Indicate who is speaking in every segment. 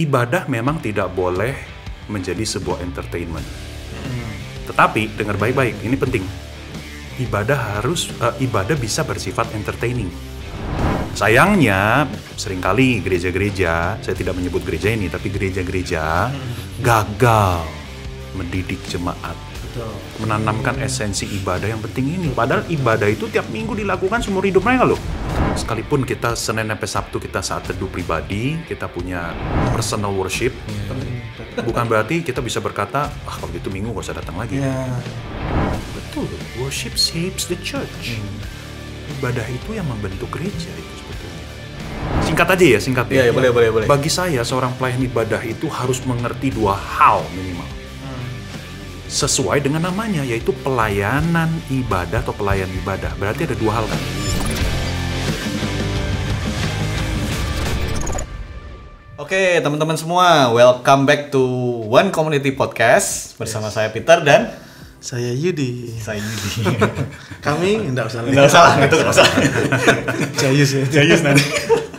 Speaker 1: ibadah memang tidak boleh menjadi sebuah entertainment. Tetapi dengar baik-baik, ini penting. Ibadah bisa bersifat entertaining. Sayangnya seringkali gereja-gereja, saya tidak menyebut gereja ini, tapi gereja-gereja gagal mendidik jemaat, menanamkan esensi ibadah yang penting ini. Padahal ibadah itu tiap minggu dilakukan seumur hidup mereka loh. Sekalipun kita Senin sampai Sabtu kita saat teduh pribadi, kita punya personal worship, bukan berarti kita bisa berkata, kalau gitu minggu gak usah datang lagi. Betul, worship shapes the church. Ibadah itu yang membentuk gereja itu sebetulnya. Singkat aja ya, singkat ya.
Speaker 2: Iya, boleh.
Speaker 1: Bagi saya, seorang pelayan ibadah itu harus mengerti 2 hal minimal. Sesuai dengan namanya, yaitu pelayanan ibadah atau pelayan ibadah. Berarti ada 2 hal kan?
Speaker 2: Oke, teman-teman semua, welcome back to One Community Podcast bersama saya Peter dan
Speaker 3: saya Yudi. Kami enggak usah. Jayus nanti.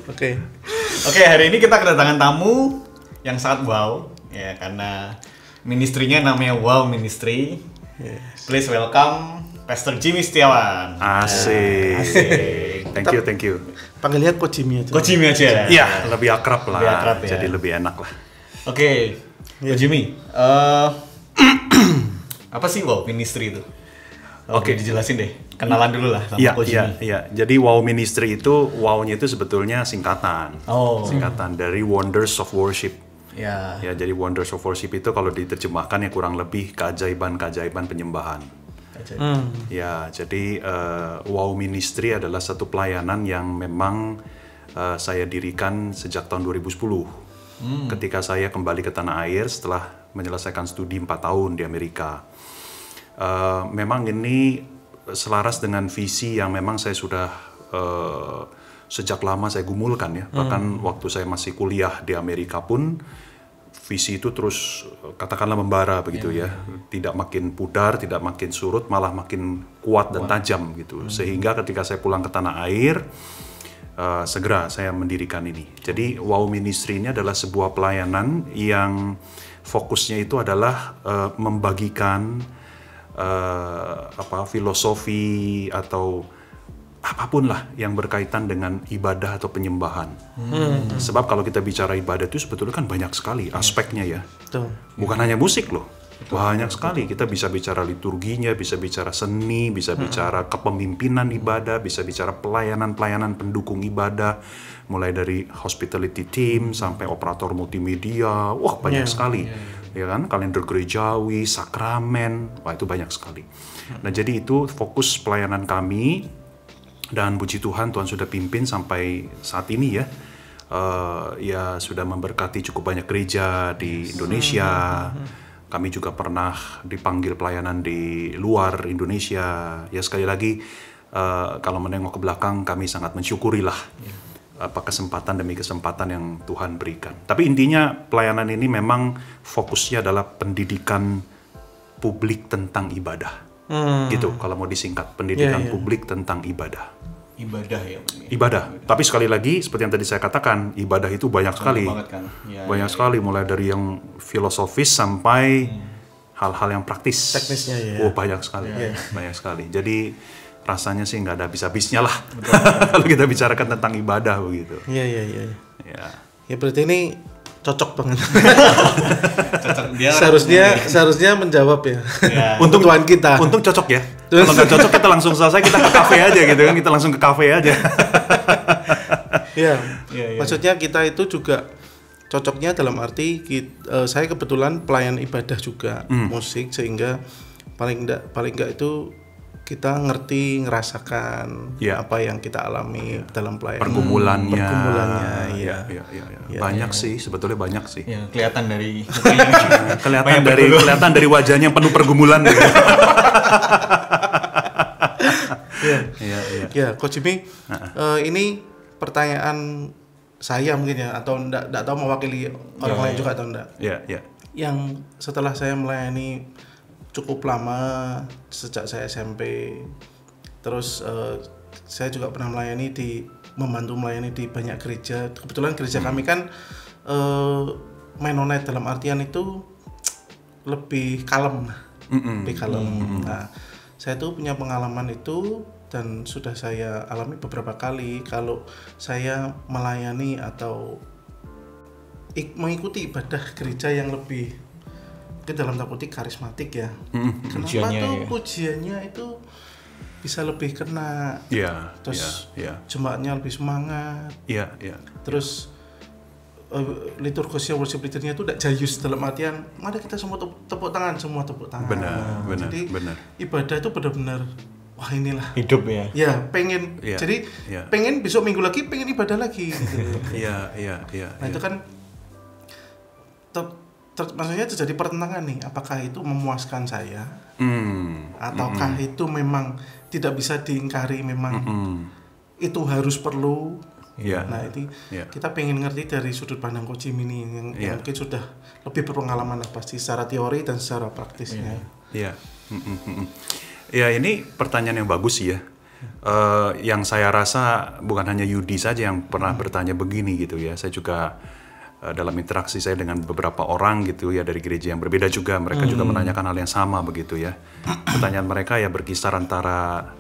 Speaker 3: Oke,
Speaker 2: hari ini kita kedatangan tamu yang sangat wow ya, karena ministrinya namanya Wow Ministry. Please welcome Pastor Jimmy Setiawan.
Speaker 1: Asik. Thank you.
Speaker 3: Panggilnya Coach Jimmy aja.
Speaker 2: Coach Jimmy aja.
Speaker 1: Iya, lebih akrab lah.
Speaker 2: Lebih akrab, ya.
Speaker 1: Jadi lebih enak lah.
Speaker 2: Oke, Coach Jimmy. Apa sih Wow Ministry itu? Oke, dijelasin deh. Kenalan dulu lah sama Coach Jimmy.
Speaker 1: Iya. Jadi Wow Ministry itu, wow-nya itu sebetulnya singkatan. Singkatan dari Wonders of Worship.
Speaker 2: Ya,
Speaker 1: jadi Wonders of Worship itu kalau diterjemahkan ya kurang lebih keajaiban-keajaiban penyembahan. Ya, jadi Wow Ministry adalah satu pelayanan yang memang saya dirikan sejak tahun 2010. Ketika saya kembali ke tanah air setelah menyelesaikan studi 4 tahun di Amerika. Memang ini selaras dengan visi yang memang saya sudah sejak lama saya gumulkan ya. Bahkan waktu saya masih kuliah di Amerika pun visi itu terus katakanlah membara begitu ya. Tidak makin pudar, tidak makin surut, malah makin kuat dan tajam gitu. Sehingga ketika saya pulang ke tanah air, segera saya mendirikan ini. Jadi Wow Ministry ini adalah sebuah pelayanan yang fokusnya itu adalah membagikan filosofi atau apapun lah yang berkaitan dengan ibadah atau penyembahan. Sebab kalau kita bicara ibadah itu sebetulnya kan banyak sekali aspeknya ya. Bukan hanya musik loh. Banyak sekali. Kita bisa bicara liturginya, bisa bicara seni, bisa bicara kepemimpinan ibadah, bisa bicara pelayanan-pelayanan pendukung ibadah, mulai dari hospitality team sampai operator multimedia. Wah, banyak sekali. Ya kan, kalender gerejawi, sakramen, wah itu banyak sekali. Nah, jadi itu fokus pelayanan kami. Dan puji Tuhan sudah pimpin sampai saat ini ya. Ya sudah memberkati cukup banyak gereja di Indonesia. Kami juga pernah dipanggil pelayanan di luar Indonesia. Ya sekali lagi kalau menengok ke belakang kami sangat mensyukurilah kesempatan demi kesempatan yang Tuhan berikan. Tapi intinya pelayanan ini memang fokusnya adalah pendidikan publik tentang ibadah. Gitu kalau mau disingkat, pendidikan publik tentang ibadah. Ibadah. Tapi sekali lagi seperti yang tadi saya katakan, ibadah itu banyak sekali. Banyak sekali mulai dari yang filosofis sampai hal-hal yang praktis.
Speaker 3: Teknisnya ya.
Speaker 1: Oh, banyak sekali. Banyak sekali. Jadi rasanya sih nggak ada habis-habisnya lah. Kalau kita bicarakan tentang ibadah begitu.
Speaker 3: Iya. Ya berarti ini cocok banget. Seharusnya menjawab ya.
Speaker 1: Untuk
Speaker 3: Tuhan kita.
Speaker 1: Untung cocok ya. Kalau nggak cocok kita langsung selesai, kita ke kafe aja gitu kan. Kita langsung ke kafe aja.
Speaker 3: Iya. Maksudnya kita itu juga cocoknya dalam arti saya kebetulan pelayan ibadah juga musik, sehingga paling enggak itu kita ngerasakan apa yang kita alami dalam pelayanan,
Speaker 1: pergumulannya.
Speaker 3: Iya.
Speaker 1: Banyak sih, sebetulnya banyak sih.
Speaker 2: Ya, kelihatan dari
Speaker 1: kelihatan dari wajahnya yang penuh pergumulan gitu.
Speaker 3: Ya, Coach Jimmy, ini pertanyaan saya mungkin ya, atau enggak tahu mewakili orang lain juga atau enggak.
Speaker 1: Iya.
Speaker 3: Yang setelah saya melayani cukup lama sejak saya SMP, terus saya juga pernah membantu melayani di banyak gereja. Kebetulan gereja kami kan Mennonite dalam artian itu lebih kalem. Lebih kalem. Nah, saya tuh punya pengalaman itu dan sudah saya alami beberapa kali kalau saya melayani atau mengikuti ibadah gereja yang lebih ke dalam tanda kutip karismatik ya. Kenapa tuh pujiannya itu bisa lebih kena, terus jemaatnya lebih semangat, terus liturgusnya worship leadernya itu tidak jayus dalam artian mari kita semua tepuk tangan.
Speaker 1: Benar.
Speaker 3: Jadi ibadah itu benar-benar wah inilah
Speaker 2: hidup ya.
Speaker 3: Ya pengen jadi pengen besok minggu lagi pengen ibadah lagi. Gitu. Nah itu kan maksudnya terjadi pertentangan nih, apakah itu memuaskan saya ataukah itu memang tidak bisa diingkari, memang itu harus perlu. Nah itu kita pengen ngerti dari sudut pandang Coach Jim ini yang mungkin sudah lebih berpengalaman lah pasti secara teori dan secara praktisnya.
Speaker 1: Ya ini pertanyaan yang bagus sih ya. Yang saya rasa bukan hanya Yudi saja yang pernah bertanya begini gitu ya. Saya juga dalam interaksi saya dengan beberapa orang gitu ya dari gereja yang berbeda juga, mereka juga menanyakan hal yang sama begitu ya. Pertanyaan mereka ya berkisar antara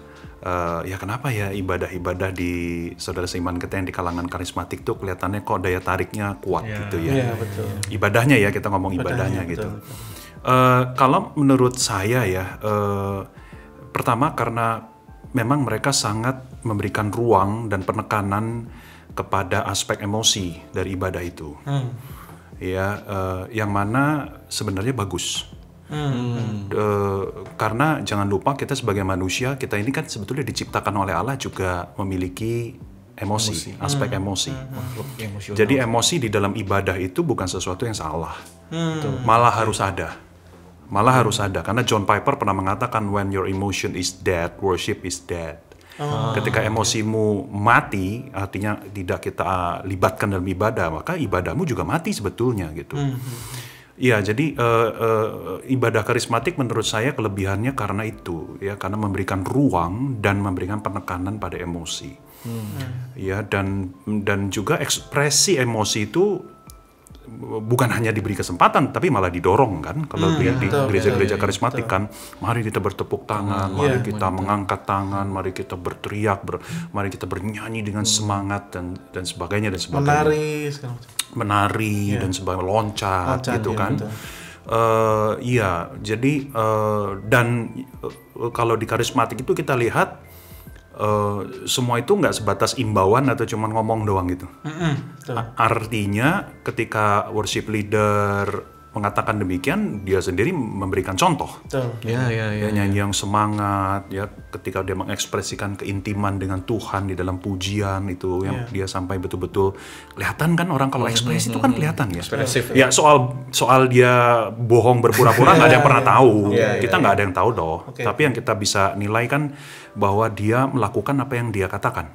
Speaker 1: ya kenapa ya ibadah-ibadah di saudara seiman kita yang di kalangan karismatik tuh kelihatannya kok daya tariknya kuat gitu ya.
Speaker 3: Betul.
Speaker 1: Ibadahnya ya, kita ngomong ibadahnya gitu. Kalau menurut saya ya, pertama karena memang mereka sangat memberikan ruang dan penekanan kepada aspek emosi dari ibadah itu, yang mana sebenarnya bagus. Karena jangan lupa kita sebagai manusia, kita ini kan sebetulnya diciptakan oleh Allah juga memiliki emosi. Aspek emosi. Jadi emosi di dalam ibadah itu bukan sesuatu yang salah, malah harus ada. Karena John Piper pernah mengatakan when your emotion is dead, worship is dead. Ketika emosimu mati, artinya tidak kita libatkan dalam ibadah, maka ibadahmu juga mati sebetulnya gitu. Iya, jadi ibadah karismatik menurut saya kelebihannya karena itu, ya, karena memberikan ruang dan memberikan penekanan pada emosi, ya, dan juga ekspresi emosi itu bukan hanya diberi kesempatan, tapi malah didorong kan. Kalau di gereja-gereja karismatik kan, mari kita bertepuk tangan, mari kita mengangkat tangan, mari kita berteriak, mari kita bernyanyi dengan semangat dan sebagainya dan sebagainya. Menari dan sebagainya, loncat gitu kan. Iya, jadi dan kalau di karismatik itu kita lihat semua itu nggak sebatas imbauan atau cuma ngomong doang gitu. Artinya ketika worship leader mengatakan demikian, dia sendiri memberikan contoh. Ya, nyanyi yang semangat, ya, ketika dia mengekspresikan keintiman dengan Tuhan di dalam pujian itu, yang dia sampai betul-betul kelihatan kan, orang kalau ekspresi itu kan kelihatan ya. Ekspresif. Ya, soal dia bohong berpura-pura nggak ada yang pernah tahu. Kita nggak ada yang tahu doh. Tapi yang kita bisa nilai kan bahwa dia melakukan apa yang dia katakan.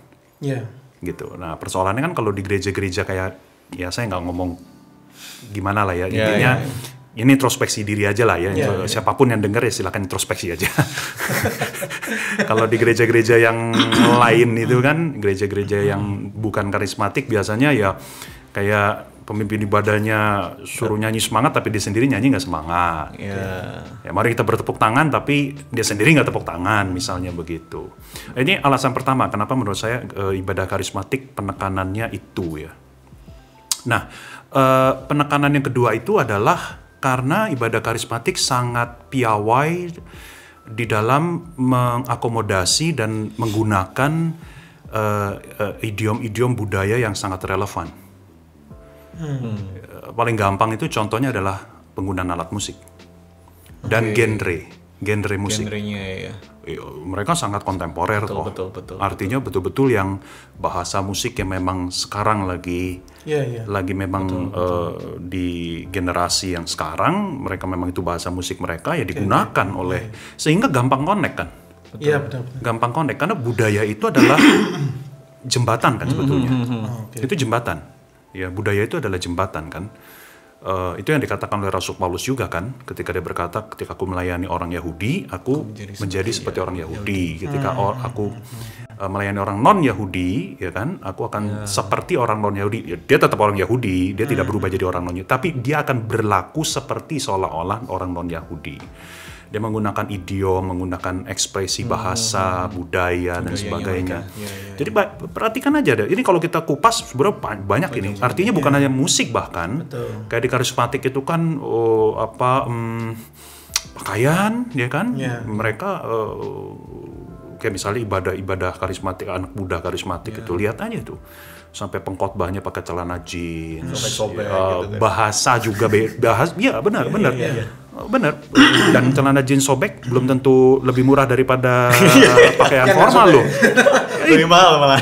Speaker 1: Gitu. Nah, persoalannya kan kalau di gereja-gereja kayak, ya saya nggak ngomong gimana lah ya, intinya ini introspeksi diri aja lah ya. Siapapun yang dengar ya silakan introspeksi aja. Kalau di gereja-gereja yang lain itu kan, gereja-gereja yang bukan karismatik biasanya ya kayak pemimpin ibadahnya suruh nyanyi semangat tapi dia sendiri nyanyi nggak semangat. Ya, mari kita bertepuk tangan tapi dia sendiri nggak tepuk tangan, misalnya begitu. Ini alasan pertama kenapa menurut saya ibadah karismatik penekanannya itu ya. Nah, penekanan yang kedua itu adalah karena ibadah karismatik sangat piawai di dalam mengakomodasi dan menggunakan idiom-idiom budaya yang sangat relevan. Paling gampang itu contohnya adalah penggunaan alat musik dan genre musik. Genrenya ya. Mereka sangat kontemporer kok. Betul. Artinya betul-betul yang bahasa musik yang memang sekarang lagi memang di generasi yang sekarang, mereka memang itu bahasa musik mereka ya digunakan oleh sehingga gampang connect kan.
Speaker 3: Iya, betul.
Speaker 1: Gampang connect karena budaya itu adalah jembatan kan sebetulnya. Itu jembatan. Ya, budaya itu adalah jembatan kan. Itu yang dikatakan oleh Rasul Paulus juga kan, ketika dia berkata, ketika aku melayani orang Yahudi, aku menjadi seperti orang Yahudi. Ketika aku melayani orang non Yahudi, ya kan, aku akan seperti orang non Yahudi. Ya, dia tetap orang Yahudi, dia tidak berubah jadi orang non Yahudi, tapi dia akan berlaku seperti seolah-olah orang non Yahudi. Dia menggunakan idiom, menggunakan ekspresi bahasa, budaya dan sebagainya. Jadi perhatikan aja deh. Ini kalau kita kupas sebenarnya banyak ini. Artinya bukan hanya musik bahkan. Kayak di karismatik itu kan pakaian, ya kan? Mereka kayak misalnya ibadah karismatik, anak muda karismatik itu, lihat aja tuh. Sampai pengkhotbahnya pakai celana jeans,
Speaker 2: sobek-sobek gitu,
Speaker 1: bahasa juga benar. Benar. Dan celana jeans sobek belum tentu lebih murah daripada pakaian formal loh.
Speaker 2: Lebih mahal malah.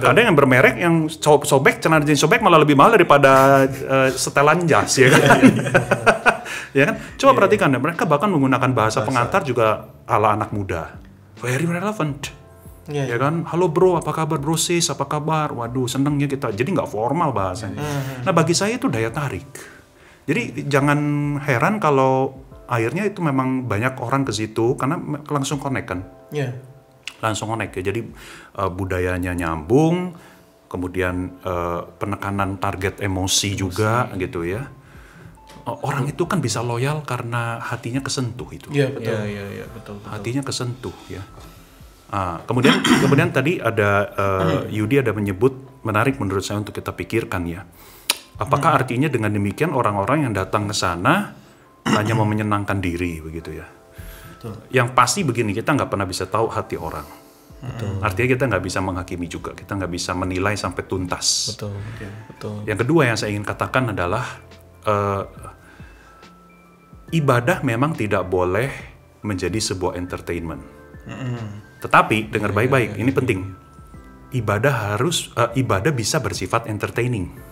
Speaker 1: Kadang yang bermerek yang sobek, celana jeans sobek malah lebih mahal daripada setelan jas, ya kan? Ya kan? Coba perhatikan ya, mereka bahkan menggunakan bahasa pengantar juga ala anak muda. Very relevant. Ya kan, halo bro, apa kabar bro sis, apa kabar? Waduh, senengnya kita. Jadi nggak formal bahasanya. Nah bagi saya itu daya tarik. Jadi jangan heran kalau akhirnya itu memang banyak orang ke situ karena langsung connect kan. Langsung connect ya. Jadi budayanya nyambung, kemudian penekanan target emosi juga gitu ya. Orang itu kan bisa loyal karena hatinya kesentuh itu.
Speaker 3: Iya betul.
Speaker 1: Hatinya kesentuh ya. Kemudian tadi ada Yudi ada menyebut menarik menurut saya untuk kita pikirkan ya. Apakah artinya dengan demikian orang-orang yang datang ke sana hanya mau menyenangkan diri begitu ya? Yang pasti begini, kita nggak pernah bisa tahu hati orang. Artinya kita nggak bisa menghakimi juga, kita nggak bisa menilai sampai tuntas. Yang kedua yang saya ingin katakan adalah ibadah memang tidak boleh menjadi sebuah entertainment. Tetapi dengar baik-baik, ini penting. Ibadah bisa bersifat entertaining.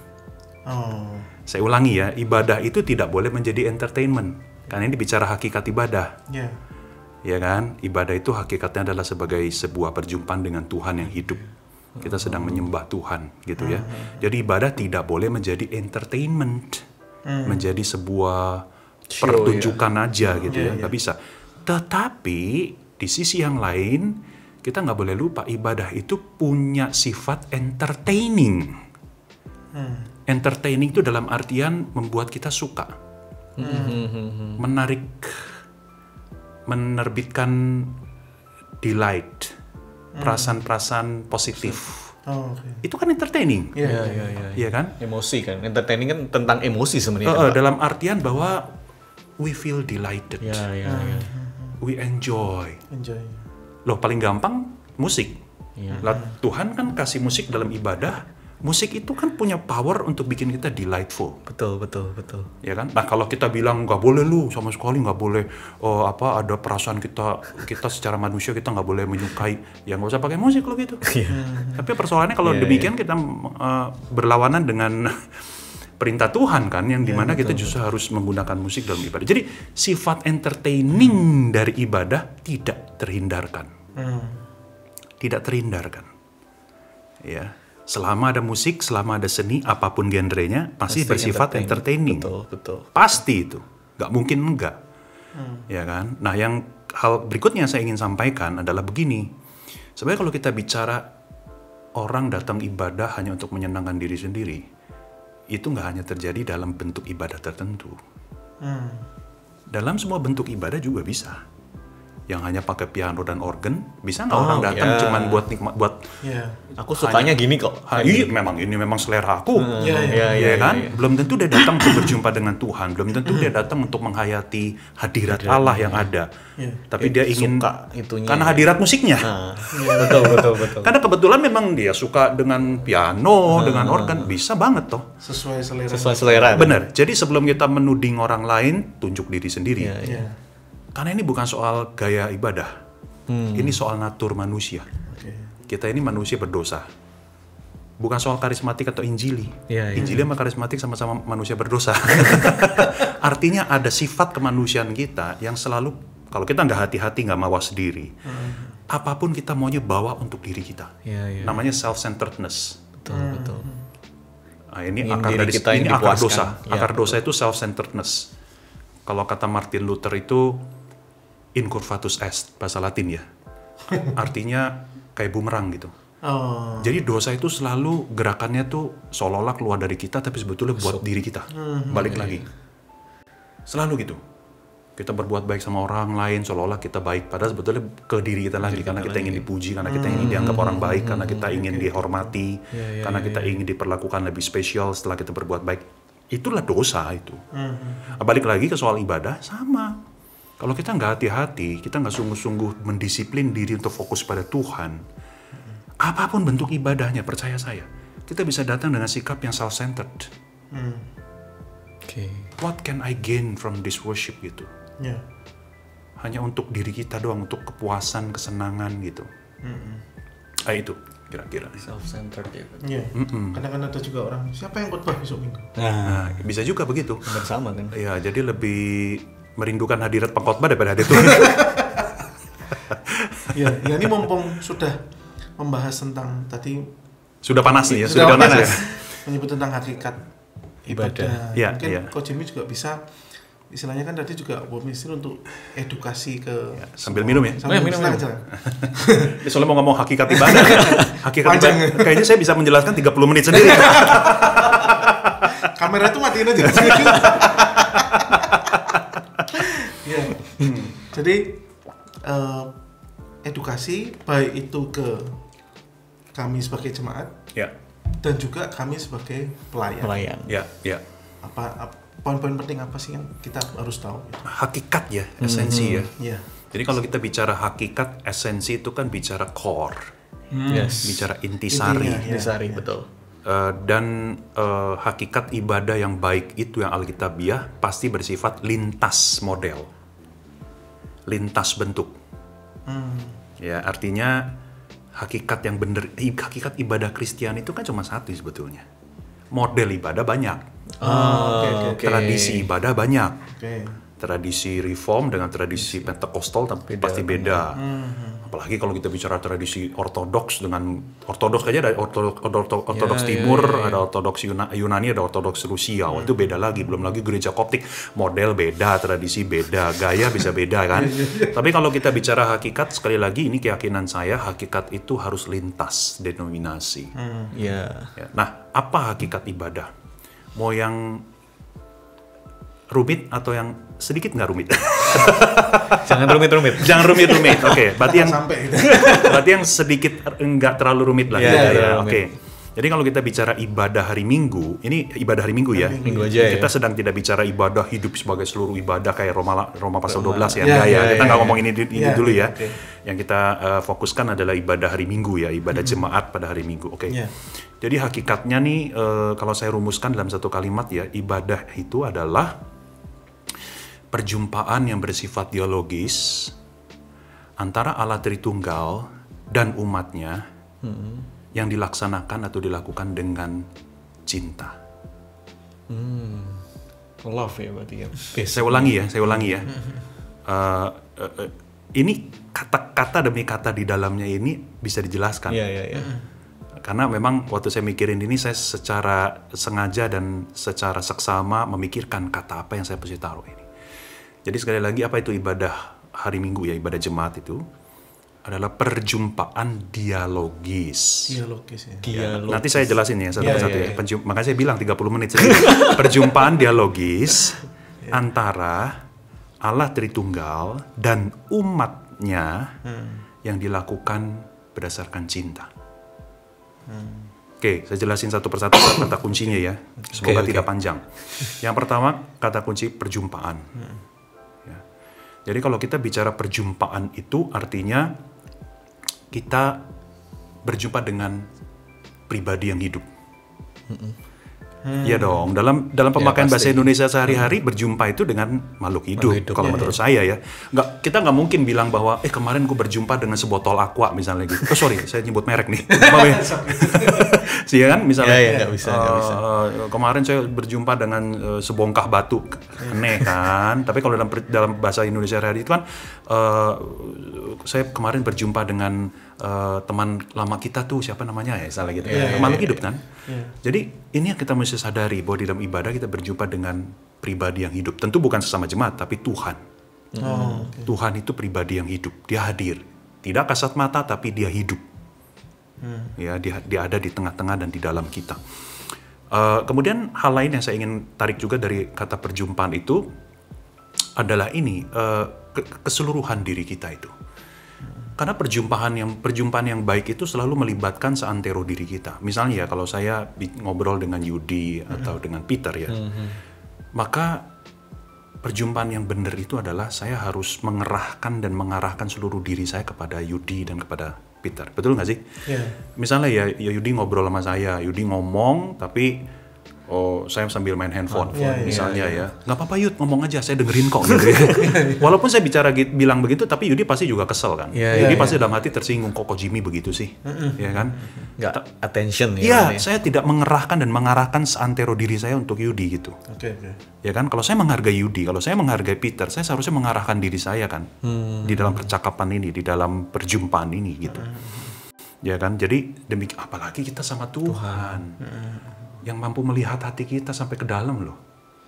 Speaker 1: Saya ulangi ya, ibadah itu tidak boleh menjadi entertainment. Karena ini bicara hakikat ibadah. Ya kan, ibadah itu hakikatnya adalah sebagai sebuah perjumpaan dengan Tuhan yang hidup. Kita sedang menyembah Tuhan, gitu ya. Jadi ibadah tidak boleh menjadi entertainment, menjadi sebuah pertunjukan aja, gitu ya. Nggak bisa. Tetapi di sisi yang lain, kita nggak boleh lupa ibadah itu punya sifat entertaining. Entertaining itu dalam artian membuat kita suka, menarik, menerbitkan delight, perasaan-perasaan positif. Itu kan entertaining, iya kan?
Speaker 2: Emosi kan, entertaining kan tentang emosi sebenarnya.
Speaker 1: Dalam artian bahwa we feel delighted, we enjoy. Loh paling gampang musik. Lah, Tuhan kan kasih musik dalam ibadah. Musik itu kan punya power untuk bikin kita delightful.
Speaker 2: Betul.
Speaker 1: Ya kan? Nah kalau kita bilang nggak boleh lu sama sekali nggak boleh ada perasaan kita secara manusia kita nggak boleh menyukai, ya nggak usah pakai musik lo gitu. Tapi persoalannya kalau demikian kita berlawanan dengan perintah Tuhan kan, yang dimana kita justru harus menggunakan musik dalam ibadah. Jadi sifat entertaining dari ibadah tidak terhindarkan. Tidak terhindarkan. Ya. Selama ada musik, selama ada seni, apapun genrenya, pasti bersifat entertaining.
Speaker 2: Betul.
Speaker 1: Pasti itu, nggak mungkin enggak. Ya kan? Nah, hal berikutnya yang saya ingin sampaikan adalah begini. Sebenarnya kalau kita bicara orang datang ibadah hanya untuk menyenangkan diri sendiri, itu nggak hanya terjadi dalam bentuk ibadah tertentu. Dalam semua bentuk ibadah juga bisa. Yang hanya pakai piano dan organ, bisa nggak orang datang cuman buat nikmat, buat
Speaker 2: aku sukanya gini kok.
Speaker 1: Iya, ini memang selera aku. Ya kan? Belum tentu dia datang untuk berjumpa dengan Tuhan, belum tentu dia datang untuk menghayati hadirat Allah yang ada. Tapi dia ingin
Speaker 2: suka itunya,
Speaker 1: karena hadirat musiknya.
Speaker 2: Betul.
Speaker 1: Karena kebetulan memang dia suka dengan piano, dengan organ, bisa banget toh.
Speaker 3: Sesuai
Speaker 2: selera.
Speaker 1: Benar. Jadi sebelum kita menuding orang lain, tunjuk diri sendiri. Karena ini bukan soal gaya ibadah, ini soal natur manusia. Kita ini manusia berdosa. Bukan soal karismatik atau injili. Injili sama karismatik sama-sama manusia berdosa. Artinya ada sifat kemanusiaan kita yang selalu, kalau kita nggak hati-hati, nggak mawas diri, apapun kita maunya bawa untuk diri kita. Namanya self-centeredness.
Speaker 2: Betul.
Speaker 1: Nah, ini
Speaker 2: Ingin
Speaker 1: akar
Speaker 2: diri
Speaker 1: dari
Speaker 2: kita yang
Speaker 1: ini akar
Speaker 2: dipuaskan.
Speaker 1: dosa.
Speaker 2: Ya,
Speaker 1: Akar dosa itu self-centeredness. Kalau kata Martin Luther itu incurvatus est, bahasa Latin ya. Artinya kayak bumerang gitu.
Speaker 3: Oh.
Speaker 1: Jadi dosa itu selalu gerakannya tuh seolah-olah keluar dari kita, tapi sebetulnya buat diri kita. Balik lagi. Selalu gitu. Kita berbuat baik sama orang lain seolah-olah kita baik, padahal sebetulnya ke diri kita lagi, karena kita ingin dipuji, karena kita ingin dianggap orang baik, karena kita ingin dihormati, karena kita ingin diperlakukan lebih spesial setelah kita berbuat baik. Itulah dosa itu. Balik lagi ke soal ibadah, sama. Kalau kita nggak hati-hati, kita nggak sungguh-sungguh mendisiplin diri untuk fokus pada Tuhan, apapun bentuk ibadahnya, percaya saya, kita bisa datang dengan sikap yang self-centered. What can I gain from this worship gitu?
Speaker 3: Ya.
Speaker 1: Hanya untuk diri kita doang, untuk kepuasan, kesenangan gitu. Itu kira-kira.
Speaker 4: Self-centered ya.
Speaker 3: Iya. Kadang-kadang ada juga orang, siapa yang khotbah besok minggu?
Speaker 1: Nah, bisa juga begitu.
Speaker 2: bersama kan.
Speaker 1: Ya, jadi lebih merindukan hadirat pengkhotbah daripada hadir Tuhan.
Speaker 3: Ya, ini mumpung sudah membahas tentang tadi
Speaker 1: Sudah panas nih ya,
Speaker 3: sudah
Speaker 1: sudah panas ya.
Speaker 3: menyebut tentang hakikat ibadah.
Speaker 1: Ya,
Speaker 3: Mungkin
Speaker 1: ya.
Speaker 3: Coach Jimmy juga bisa, istilahnya kan tadi juga World Ministry untuk edukasi ke
Speaker 1: Sambil minum ya.
Speaker 3: Sambil
Speaker 2: minum.
Speaker 3: senang aja.
Speaker 1: Dia soalnya mau ngomong hakikat ibadah. Hakikat
Speaker 3: Panjang.
Speaker 1: ibadah. Kayaknya saya bisa menjelaskan 30 menit sendiri.
Speaker 3: Kamera itu matiin aja. Ya. Jadi edukasi baik itu ke kami sebagai jemaat
Speaker 1: Ya,
Speaker 3: dan juga kami sebagai pelayan.
Speaker 1: ya, ya.
Speaker 3: Apa poin-poin penting apa sih yang kita harus tahu?
Speaker 1: Hakikat ya, esensi ya.
Speaker 3: Ya.
Speaker 1: Jadi kalau kita bicara hakikat, esensi itu kan bicara core,
Speaker 2: Yes.
Speaker 1: bicara intisari.
Speaker 3: Intinya, ya.
Speaker 2: Disari, betul.
Speaker 1: Dan hakikat ibadah yang baik itu yang alkitabiah pasti bersifat lintas model, lintas bentuk. Ya, artinya hakikat yang benar, hakikat ibadah Kristen itu kan cuma satu sebetulnya. Model ibadah banyak,
Speaker 3: Oke.
Speaker 1: tradisi ibadah banyak.
Speaker 3: Oke.
Speaker 1: Tradisi Reform dengan tradisi Pentekostal pasti beda. Apalagi kalau kita bicara tradisi Ortodoks dengan Ortodoks aja ada Ortodoks Timur, ada Ortodoks Yunani, ada Ortodoks Rusia. Itu beda lagi. Belum lagi gereja Koptik, model beda, tradisi beda, gaya bisa beda kan. Tapi kalau kita bicara hakikat, sekali lagi ini keyakinan saya, hakikat itu harus lintas denominasi.
Speaker 2: Ya.
Speaker 1: Ya. Nah, apa hakikat ibadah? Mau yang rumit atau yang sedikit nggak rumit?
Speaker 2: Jangan rumit-rumit.
Speaker 1: Jangan rumit-rumit. Oke, berarti yang
Speaker 3: Sampai gitu.
Speaker 1: berarti yang sedikit nggak terlalu rumit lah.
Speaker 2: Iya,
Speaker 1: gitu
Speaker 2: iya,
Speaker 1: ya.
Speaker 2: rumit.
Speaker 1: Oke. Jadi kalau kita bicara ibadah hari Minggu, ini ibadah hari Minggu ya.
Speaker 2: Minggu aja
Speaker 1: Kita
Speaker 2: ya.
Speaker 1: sedang tidak bicara ibadah hidup sebagai seluruh ibadah kayak Roma pasal 12 ya.
Speaker 3: Iya,
Speaker 1: Enggak ya.
Speaker 3: iya,
Speaker 1: Kita nggak
Speaker 2: iya.
Speaker 1: ngomong ini
Speaker 3: Iya,
Speaker 1: dulu ya.
Speaker 3: oke.
Speaker 1: Yang kita fokuskan adalah ibadah hari Minggu ya, ibadah jemaat pada hari Minggu. Oke.
Speaker 3: Iya.
Speaker 1: Jadi hakikatnya nih kalau saya rumuskan dalam satu kalimat ya, ibadah itu adalah perjumpaan yang bersifat dialogis antara Allah Tritunggal dan umatnya yang dilaksanakan atau dilakukan dengan cinta.
Speaker 2: Love ya berarti ya.
Speaker 1: Saya ulangi ya. Ini kata-kata demi kata di dalamnya ini bisa dijelaskan.
Speaker 2: Iya.
Speaker 1: Karena memang waktu saya mikirin ini, saya secara sengaja dan secara seksama memikirkan kata apa yang saya mesti taruh ini. Jadi sekali lagi, apa itu ibadah hari Minggu ya, ibadah jemaat itu adalah perjumpaan dialogis.
Speaker 3: Dialogis ya.
Speaker 2: Dialog.
Speaker 1: Nanti saya jelasin ya satu
Speaker 3: Iya,
Speaker 1: persatu
Speaker 2: iya,
Speaker 1: ya. Makanya saya bilang 30 menit sendiri. Perjumpaan dialogis antara Allah Tritunggal dan umatnya yang dilakukan berdasarkan cinta. Oke, saya jelasin satu persatu kata kuncinya ya. Semoga
Speaker 2: Oke.
Speaker 1: tidak panjang. Yang pertama, kata kunci perjumpaan. Ya. Jadi kalau kita bicara perjumpaan itu artinya kita berjumpa dengan pribadi yang hidup. Iya dong. Dalam pemakaian bahasa
Speaker 2: pasti.
Speaker 1: Indonesia sehari-hari berjumpa itu dengan makhluk hidup.
Speaker 2: hidup,
Speaker 1: Kalau menurut saya ya, kita nggak mungkin bilang bahwa kemarin gue berjumpa dengan sebotol aqua misalnya gitu. Oh sorry, saya nyebut merek nih. Iya kan misalnya.
Speaker 2: Iya, nggak bisa.
Speaker 1: Kemarin saya berjumpa dengan sebongkah batu, aneh kan. Tapi kalau dalam bahasa Indonesia sehari itu kan, saya kemarin berjumpa dengan teman lama kita tuh siapa namanya ya, salah gitu. Makhluk hidup kan. Jadi ini yang kita mesti sadari bahwa di dalam ibadah kita berjumpa dengan pribadi yang hidup. Tentu bukan sesama jemaat, tapi Tuhan. Tuhan itu pribadi yang hidup. Dia hadir. Tidak kasat mata, tapi dia hidup. Ya, dia ada di tengah-tengah dan di dalam kita. Kemudian hal lain yang saya ingin tarik juga dari kata perjumpaan itu adalah ini, keseluruhan diri kita itu. Karena perjumpaan yang baik itu selalu melibatkan seantero diri kita. Misalnya ya, kalau saya ngobrol dengan Yudi atau dengan Peter ya, maka perjumpaan yang benar itu adalah saya harus mengerahkan dan mengarahkan seluruh diri saya kepada Yudi dan kepada Peter. Betul nggak sih? Misalnya ya Yudi ngobrol sama saya, Yudi ngomong tapi saya sambil main handphone, misalnya ya. Nggak apa-apa Yud, ngomong aja, saya dengerin kok gitu ya. Walaupun saya bilang begitu, tapi Yudi pasti juga kesel kan. Yudi pasti dalam hati tersinggung, kok Jimmy begitu sih, ya kan?
Speaker 4: Nggak attention
Speaker 1: ya. Iya, saya tidak mengerahkan dan mengarahkan seantero diri saya untuk Yudi gitu. Ya kan, kalau saya menghargai Yudi, kalau saya menghargai Peter, saya seharusnya mengarahkan diri saya kan, di dalam percakapan ini, di dalam perjumpaan ini gitu. Ya kan, jadi demikian, apalagi kita sama Tuhan. Yang mampu melihat hati kita sampai ke dalam loh.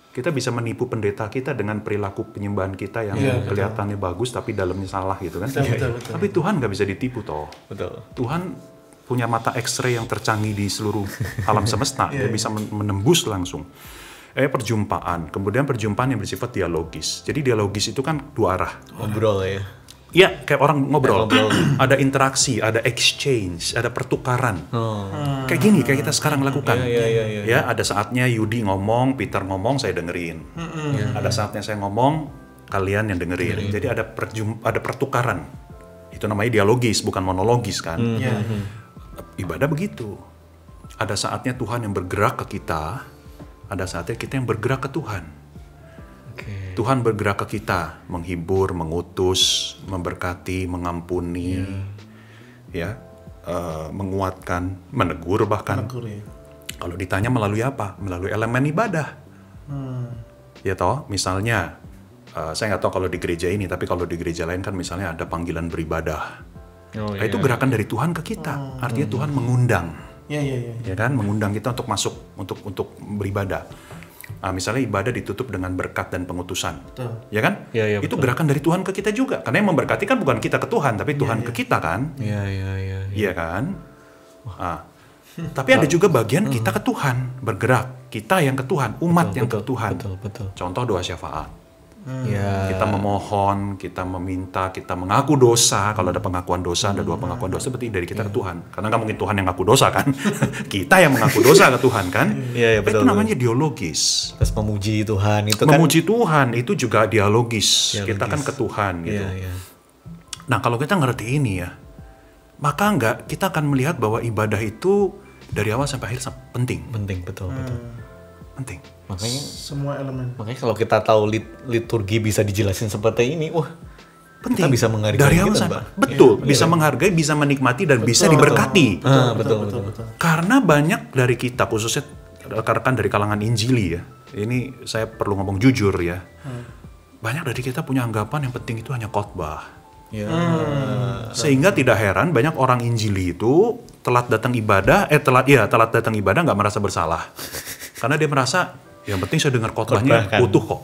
Speaker 1: Kita bisa menipu pendeta kita dengan perilaku penyembahan kita yang kelihatannya bagus tapi dalamnya salah gitu kan. Betul. Tapi Tuhan nggak bisa ditipu toh. Betul. Tuhan punya mata X-ray yang tercanggih di seluruh alam semesta. Dia bisa menembus langsung. Perjumpaan. Kemudian perjumpaan yang bersifat dialogis. Jadi dialogis itu kan dua arah.
Speaker 4: Ngobrol ya.
Speaker 1: Ya, kayak orang ngobrol. Ada interaksi, ada exchange, ada pertukaran. Kayak gini, kayak kita sekarang lakukan. Ya, ada saatnya Yudi ngomong, Peter ngomong, saya dengerin. Ada saatnya saya ngomong, kalian yang dengerin. Jadi ada pertukaran. Itu namanya dialogis, bukan monologis kan. Ibadah begitu. Ada saatnya Tuhan yang bergerak ke kita, ada saatnya kita yang bergerak ke Tuhan. Tuhan bergerak ke kita, menghibur, mengutus, memberkati, mengampuni, menguatkan, menegur bahkan. Kalau ditanya melalui apa? Melalui elemen ibadah. Ya toh, misalnya, saya nggak tahu kalau di gereja ini, tapi kalau di gereja lain kan misalnya ada panggilan beribadah. Itu gerakan dari Tuhan ke kita. Artinya Tuhan mengundang, ya kan, mengundang kita untuk masuk, untuk beribadah. Misalnya ibadah ditutup dengan berkat dan pengutusan, ya kan? Itu gerakan dari Tuhan ke kita juga, karena yang memberkati kan bukan kita ke Tuhan, tapi Tuhan ke kita kan? Iya kan? Tapi ada juga bagian kita ke Tuhan, bergerak, kita yang ke Tuhan, umat yang ke Tuhan. Contoh doa syafaat. Kita memohon, kita meminta, kita mengaku dosa. Kalau ada pengakuan dosa, ada dua pengakuan dosa, berarti dari kita ke Tuhan. Karena nggak mungkin Tuhan yang ngaku dosa kan, kita yang mengaku dosa ke Tuhan kan. Itu namanya dialogis.
Speaker 4: Terus memuji Tuhan itu
Speaker 1: memuji Tuhan itu juga dialogis. Kita kan ke Tuhan gitu. Nah kalau kita ngerti ini ya, maka kita akan melihat bahwa ibadah itu dari awal sampai akhir penting. Betul. Penting.
Speaker 4: Makanya
Speaker 3: semua elemen.
Speaker 4: Makanya kalau kita tahu liturgi bisa dijelasin seperti ini, penting. Kita bisa menghargai
Speaker 1: dari awal sampai bisa menghargai, bisa menikmati dan bisa diberkati.
Speaker 3: Betul.
Speaker 1: Karena banyak dari kita, khususnya rekan-rekan dari kalangan Injili ya. Ini saya perlu ngomong jujur ya. Banyak dari kita punya anggapan yang penting itu hanya khotbah. Sehingga tidak heran banyak orang Injili itu telat datang ibadah nggak merasa bersalah. Karena dia merasa yang penting saya dengar khotbahnya utuh kok.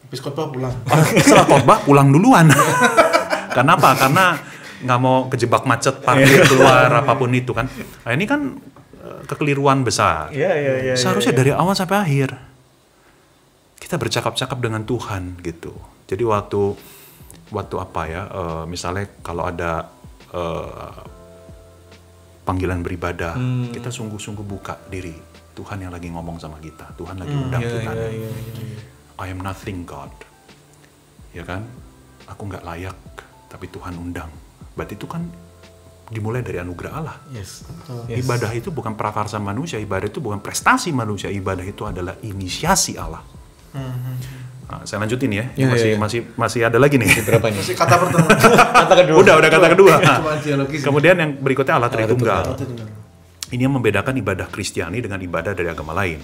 Speaker 3: Habis khotbah pulang.
Speaker 1: Setelah khotbah pulang duluan. Kenapa? Karena nggak mau kejebak macet, parkir keluar apapun itu kan. Nah, ini kan kekeliruan besar. Seharusnya dari awal sampai akhir kita bercakap-cakap dengan Tuhan gitu. Jadi waktu apa ya? Misalnya kalau ada panggilan beribadah, kita sungguh-sungguh buka diri. Tuhan yang lagi ngomong sama kita, Tuhan lagi undang kita. I am nothing God, ya kan? Aku nggak layak, tapi Tuhan undang. Berarti itu kan dimulai dari anugerah Allah. Ibadah itu bukan prakarsa manusia, ibadah itu bukan prestasi manusia, ibadah itu adalah inisiasi Allah. Nah, saya lanjutin ya, masih ada lagi nih.
Speaker 4: Berapa nih?
Speaker 3: Masih kata pertama.
Speaker 4: Kata kedua.
Speaker 1: Udah kata kedua.
Speaker 3: Dialogis.
Speaker 1: Kemudian yang berikutnya Allah Tritunggal. Ini yang membedakan ibadah Kristiani dengan ibadah dari agama lain.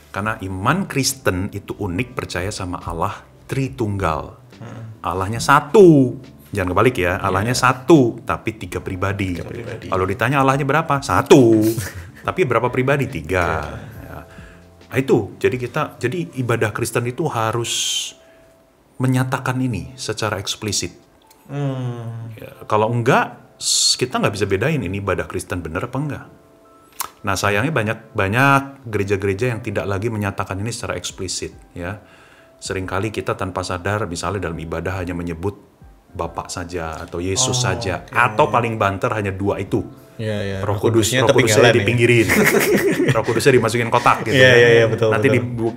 Speaker 1: Karena iman Kristen itu unik, percaya sama Allah Tritunggal. Allahnya satu. Jangan kebalik ya, Allahnya satu tapi 3 pribadi. Kalau ditanya Allahnya berapa? 1. Tapi berapa pribadi? 3. Ya. Nah, itu. Jadi ibadah Kristen itu harus menyatakan ini secara eksplisit. Ya, kalau enggak, kita nggak bisa bedain ini ibadah Kristen benar apa enggak. Nah, sayangnya banyak gereja-gereja yang tidak lagi menyatakan ini secara eksplisit. Ya, seringkali kita tanpa sadar, misalnya dalam ibadah hanya menyebut Bapak saja atau Yesus saja, atau paling banter hanya 2 itu. Roh Kudusnya dipinggirin. Roh Kudusnya dimasukin kotak gitu.
Speaker 2: Betul.
Speaker 1: Nanti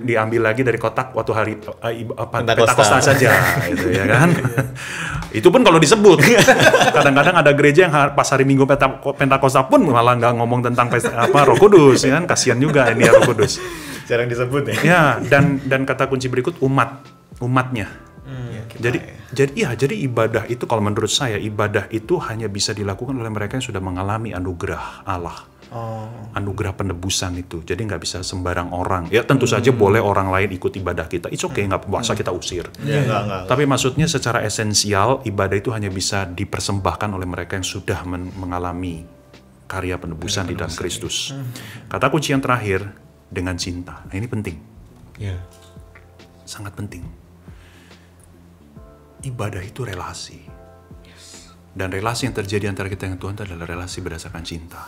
Speaker 1: diambil lagi dari kotak waktu hari Pentakosta saja gitu ya kan. Itu pun kalau disebut. Kadang-kadang ada gereja yang pas hari Minggu Pentakosta pun malah nggak ngomong tentang Roh Kudus ya kan, kasihan juga ini ya Roh Kudus.
Speaker 2: Jarang disebut ya.
Speaker 1: Ya, dan kata kunci berikut umatnya. Jadi ibadah itu, kalau menurut saya, ibadah itu hanya bisa dilakukan oleh mereka yang sudah mengalami anugerah Allah. Anugerah penebusan itu. Jadi nggak bisa sembarang orang. Ya tentu saja boleh orang lain ikut ibadah kita. It's okay, nggak bisa kita usir. Tapi maksudnya secara esensial, ibadah itu hanya bisa dipersembahkan oleh mereka yang sudah mengalami karya penebusan di dalam Kristus. Kata kunci yang terakhir, dengan cinta. Nah, ini penting. Sangat penting. Ibadah itu relasi. Dan relasi yang terjadi antara kita dengan Tuhan itu adalah relasi berdasarkan cinta.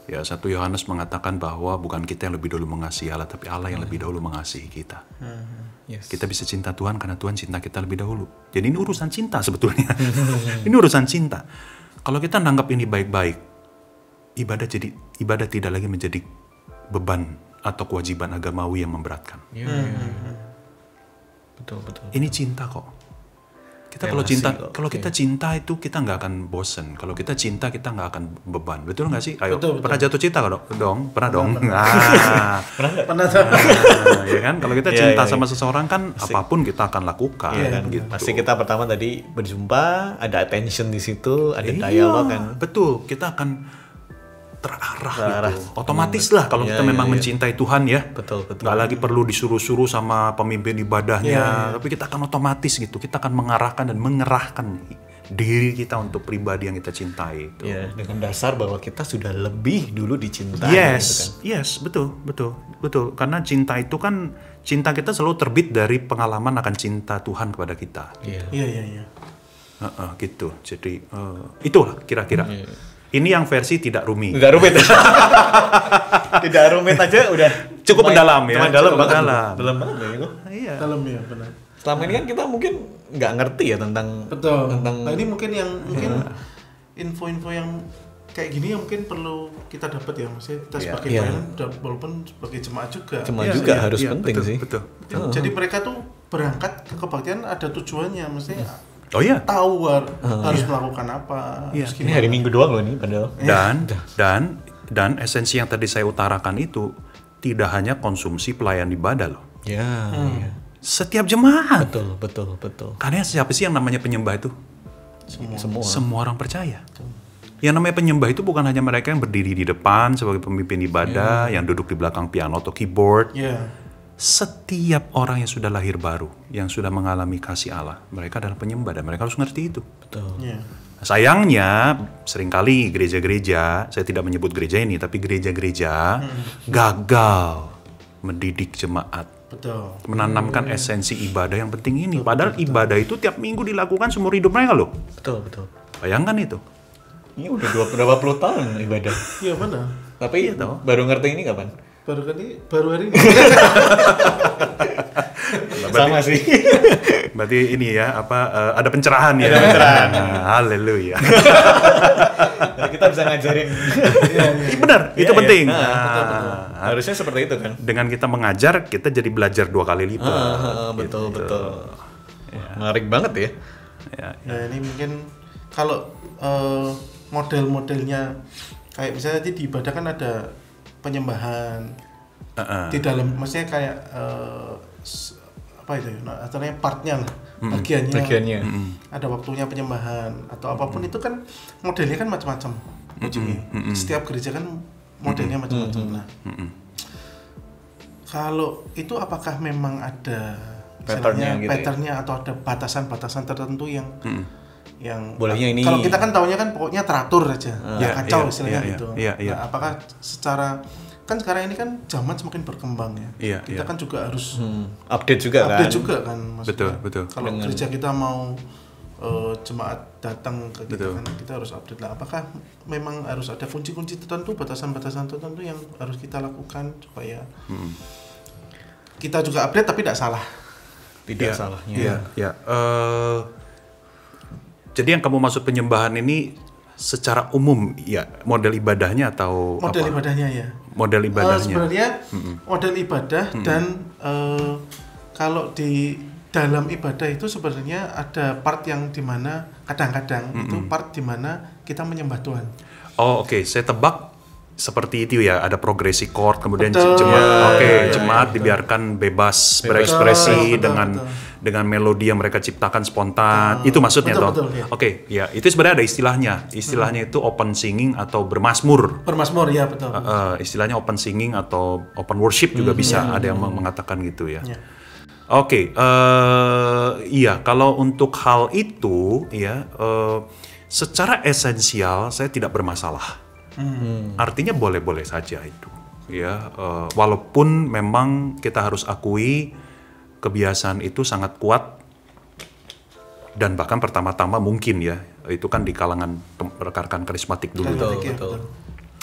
Speaker 1: Ya, 1 Yohanes mengatakan bahwa bukan kita yang lebih dahulu mengasihi Allah, tapi Allah yang lebih dahulu mengasihi kita. Kita bisa cinta Tuhan karena Tuhan cinta kita lebih dahulu. Jadi ini urusan cinta sebetulnya. Ini urusan cinta. Kalau kita nanggap ini baik-baik, ibadah tidak lagi menjadi beban atau kewajiban agamawi yang memberatkan.
Speaker 4: Betul.
Speaker 1: Ini cinta kok. Kita kita cinta itu kita nggak akan bosen. Kalau kita cinta kita nggak akan beban. Betul nggak sih? Ayo, betul. Pernah jatuh cinta dong? Pernah dong. Pernah. Ya kan? Kalau kita cinta sama seseorang kan apapun kita akan lakukan. Gitu.
Speaker 4: Pasti kita pertama tadi berjumpa, ada attention di situ, ada dialog kan.
Speaker 1: Betul. Kita akan terarah gitu. Otomatis lah kalau kita memang mencintai Tuhan ya.
Speaker 4: Betul.
Speaker 1: Nggak lagi perlu disuruh-suruh sama pemimpin ibadahnya. Tapi kita akan otomatis gitu. Kita akan mengarahkan dan mengerahkan diri kita untuk pribadi yang kita cintai itu.
Speaker 4: Dengan dasar bahwa kita sudah lebih dulu dicintai.
Speaker 1: Yes, betul. Karena cinta itu kan, cinta kita selalu terbit dari pengalaman akan cinta Tuhan kepada kita.
Speaker 3: Iya.
Speaker 1: Gitu. Jadi itulah kira-kira. Ini yang versi tidak rumit.
Speaker 2: Tidak rumit aja udah
Speaker 1: cukup mendalam ya.
Speaker 2: Dalam banget
Speaker 3: Iya. Dalam ya, benar.
Speaker 2: Selama ini kan kita mungkin nggak ngerti ya tentang
Speaker 3: Nah, ini mungkin info-info yang kayak gini yang mungkin perlu kita dapat ya, maksudnya kita sebagai pelayan walaupun sebagai jemaat juga.
Speaker 4: Harus penting sih.
Speaker 1: Betul.
Speaker 3: Jadi mereka tuh berangkat ke kebaktian ada tujuannya, maksudnya tahu harus melakukan apa.
Speaker 4: Ini hari Minggu doang loh ini padahal.
Speaker 1: Dan esensi yang tadi saya utarakan itu tidak hanya konsumsi pelayan ibadah loh. Setiap jemaat.
Speaker 4: Betul.
Speaker 1: Karena siapa sih yang namanya penyembah itu? Semua orang percaya. Yang namanya penyembah itu bukan hanya mereka yang berdiri di depan sebagai pemimpin ibadah, yang duduk di belakang piano atau keyboard. Setiap orang yang sudah lahir baru, yang sudah mengalami kasih Allah, mereka adalah penyembah dan mereka harus ngerti itu. Sayangnya, seringkali gereja-gereja, saya tidak menyebut gereja ini, tapi gereja-gereja gagal mendidik jemaat. Menanamkan esensi ibadah yang penting ini. Padahal ibadah itu tiap minggu dilakukan seumur hidup mereka loh.
Speaker 4: Betul.
Speaker 1: Bayangkan itu.
Speaker 4: Ini udah berapa puluh tahun ibadah.
Speaker 3: Iya benar.
Speaker 4: Tapi baru ngerti ini kapan?
Speaker 3: Baru hari ini.
Speaker 2: Sama sih.
Speaker 1: Berarti ini ya ada pencerahan ya. Haleluya.
Speaker 2: Kita bisa ngajarin.
Speaker 1: Benar, itu penting.
Speaker 2: Betul. Harusnya seperti itu kan.
Speaker 1: Dengan kita mengajar, kita jadi belajar 2 kali lipat.
Speaker 2: Betul. Menarik banget ya.
Speaker 3: Nah ini mungkin kalau model-modelnya kayak misalnya di ibadah kan ada penyembahan di dalam, maksudnya kayak apa itu ya, artinya partnya lah, bagiannya. Ada waktunya penyembahan atau apapun itu kan modelnya kan macam-macam. Setiap gereja kan modelnya macam-macam. Nah, kalau itu apakah memang ada patternnya atau ada batasan-batasan tertentu yang yang
Speaker 4: bolehnya ini.
Speaker 3: Kalau kita kan taunya kan pokoknya teratur aja, kacau istilahnya gitu.
Speaker 1: Iya.
Speaker 3: Nah, apakah secara kan sekarang ini kan zaman semakin berkembang ya. Kita kan juga harus
Speaker 4: update juga
Speaker 3: kan maksudnya.
Speaker 1: Betul.
Speaker 3: Kalau gereja kita mau jemaat datang ke kita kan kita harus update lah. Apakah memang harus ada kunci-kunci tertentu, batasan-batasan tertentu yang harus kita lakukan supaya kita juga update tapi tidak salah.
Speaker 4: Tidak salahnya.
Speaker 1: Iya. Jadi yang kamu maksud penyembahan ini secara umum ya model ibadahnya atau
Speaker 3: model
Speaker 1: apa?
Speaker 3: ibadahnya ya.
Speaker 1: Model ibadahnya.
Speaker 3: Sebenarnya model ibadah dan kalau di dalam ibadah itu sebenarnya ada part yang dimana kadang-kadang itu part dimana kita menyembah Tuhan.
Speaker 1: Oh oke. Saya tebak seperti itu ya, ada progresi chord, kemudian
Speaker 3: Betul.
Speaker 1: jemaat dibiarkan bebas berekspresi dengan melodi yang mereka ciptakan spontan. Itu maksudnya toh.
Speaker 3: Ya.
Speaker 1: Oke, ya itu sebenarnya ada istilahnya. Istilahnya itu open singing atau bermazmur.
Speaker 3: Bermazmur ya betul.
Speaker 1: Istilahnya open singing atau open worship juga bisa ada yang mengatakan gitu ya. Oke, iya kalau untuk hal itu ya secara esensial saya tidak bermasalah. Artinya boleh-boleh saja itu, ya. Walaupun memang kita harus akui kebiasaan itu sangat kuat dan bahkan pertama-tama mungkin ya itu kan di kalangan rekan-rekan karismatik dulu.
Speaker 4: Betul.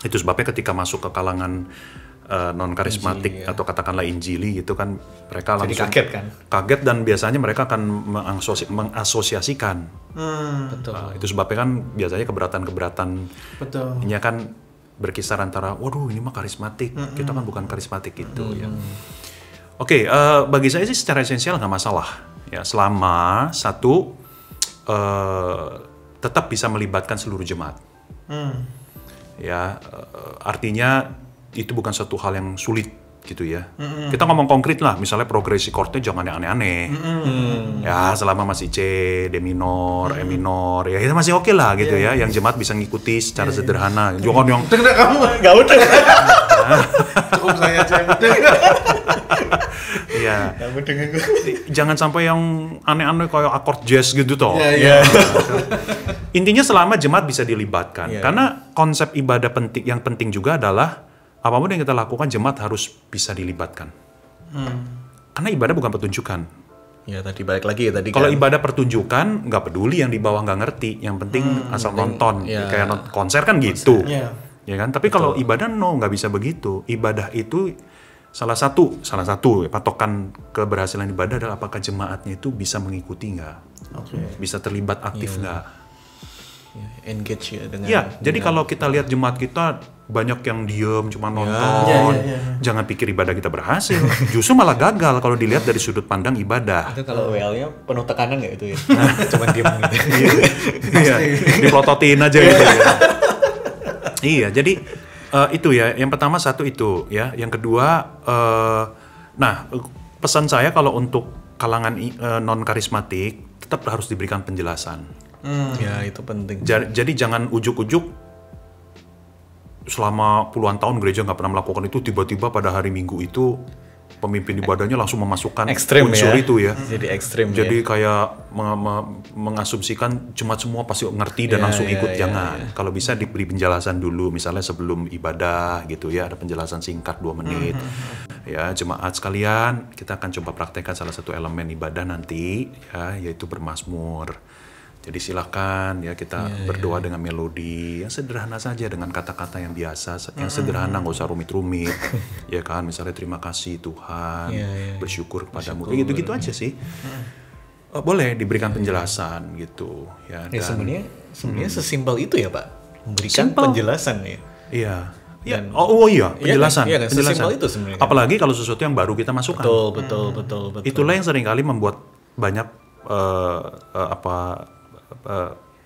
Speaker 1: Itu sebabnya ketika masuk ke kalangan non karismatik atau katakanlah Injili itu kan mereka langsung kaget dan biasanya mereka akan mengasosiasikan. Itu sebabnya kan biasanya keberatan-keberatan ini kan berkisar antara waduh ini mah karismatik, kita kan bukan karismatik gitu ya. Oke, bagi saya sih secara esensial nggak masalah ya selama satu tetap bisa melibatkan seluruh jemaat. Ya artinya itu bukan satu hal yang sulit gitu ya. Kita ngomong konkret lah, misalnya progresi chordnya jangan yang aneh-aneh. Ya selama masih C, D minor, E minor, ya itu masih oke lah gitu ya. Yang jemaat bisa ngikuti secara sederhana. Jangan yang
Speaker 3: kamu
Speaker 4: Gak udah.
Speaker 3: cukup saya aja.
Speaker 1: Iya. Jangan sampai yang aneh-aneh kayak akord jazz gitu toh. Intinya selama jemaat bisa dilibatkan. Karena konsep ibadah yang penting juga adalah apapun yang kita lakukan jemaat harus bisa dilibatkan. Karena ibadah bukan pertunjukan.
Speaker 4: Ya tadi balik lagi ya tadi.
Speaker 1: Kalau ibadah pertunjukan nggak peduli yang di bawah nggak ngerti, yang penting asal nonton. Kayak konser kan gitu. Ya kan? Tapi kalau ibadah nggak bisa begitu. Ibadah itu salah satu patokan keberhasilan ibadah adalah apakah jemaatnya itu bisa mengikuti nggak, bisa terlibat aktif nggak.
Speaker 4: Engage ya dengan.
Speaker 1: Jadi kalau kita lihat jemaat kita banyak yang diem cuma nonton, jangan pikir ibadah kita berhasil, justru malah gagal kalau dilihat dari sudut pandang ibadah.
Speaker 4: Itu kalau WL-nya penuh tekanan nggak itu ya? Cuma diem gitu.
Speaker 1: Dipelototin aja gitu ya. Iya, jadi itu ya. Yang pertama satu itu ya. Yang kedua, pesan saya kalau untuk kalangan non karismatik tetap harus diberikan penjelasan.
Speaker 4: Ya itu penting.
Speaker 1: Jadi jangan ujuk-ujuk selama puluhan tahun gereja nggak pernah melakukan itu, tiba-tiba pada hari Minggu itu pemimpin ibadahnya langsung memasukkan unsur itu ya.
Speaker 4: Jadi ekstrim.
Speaker 1: Jadi kayak mengasumsikan jemaat semua pasti ngerti dan langsung ikut. Jangan. Kalau bisa diberi penjelasan dulu, misalnya sebelum ibadah gitu ya, ada penjelasan singkat 2 menit. Ya jemaat sekalian, kita akan coba praktekkan salah satu elemen ibadah nanti ya, yaitu bermazmur. Jadi silakan ya kita berdoa dengan melodi yang sederhana saja, dengan kata-kata yang biasa, yang sederhana, nggak usah rumit-rumit, ya kan. Misalnya terima kasih Tuhan, bersyukur kepadamu, gitu-gitu aja sih. Boleh diberikan penjelasan gitu ya.
Speaker 4: Dan sebenarnya sesimpel itu ya Pak, memberikan penjelasan ya.
Speaker 1: Iya.
Speaker 4: Dan,
Speaker 1: penjelasan.
Speaker 4: Iya, sesimpel itu sebenarnya.
Speaker 1: Apalagi kalau sesuatu yang baru kita masukkan.
Speaker 4: Betul.
Speaker 1: Itulah yang seringkali membuat banyak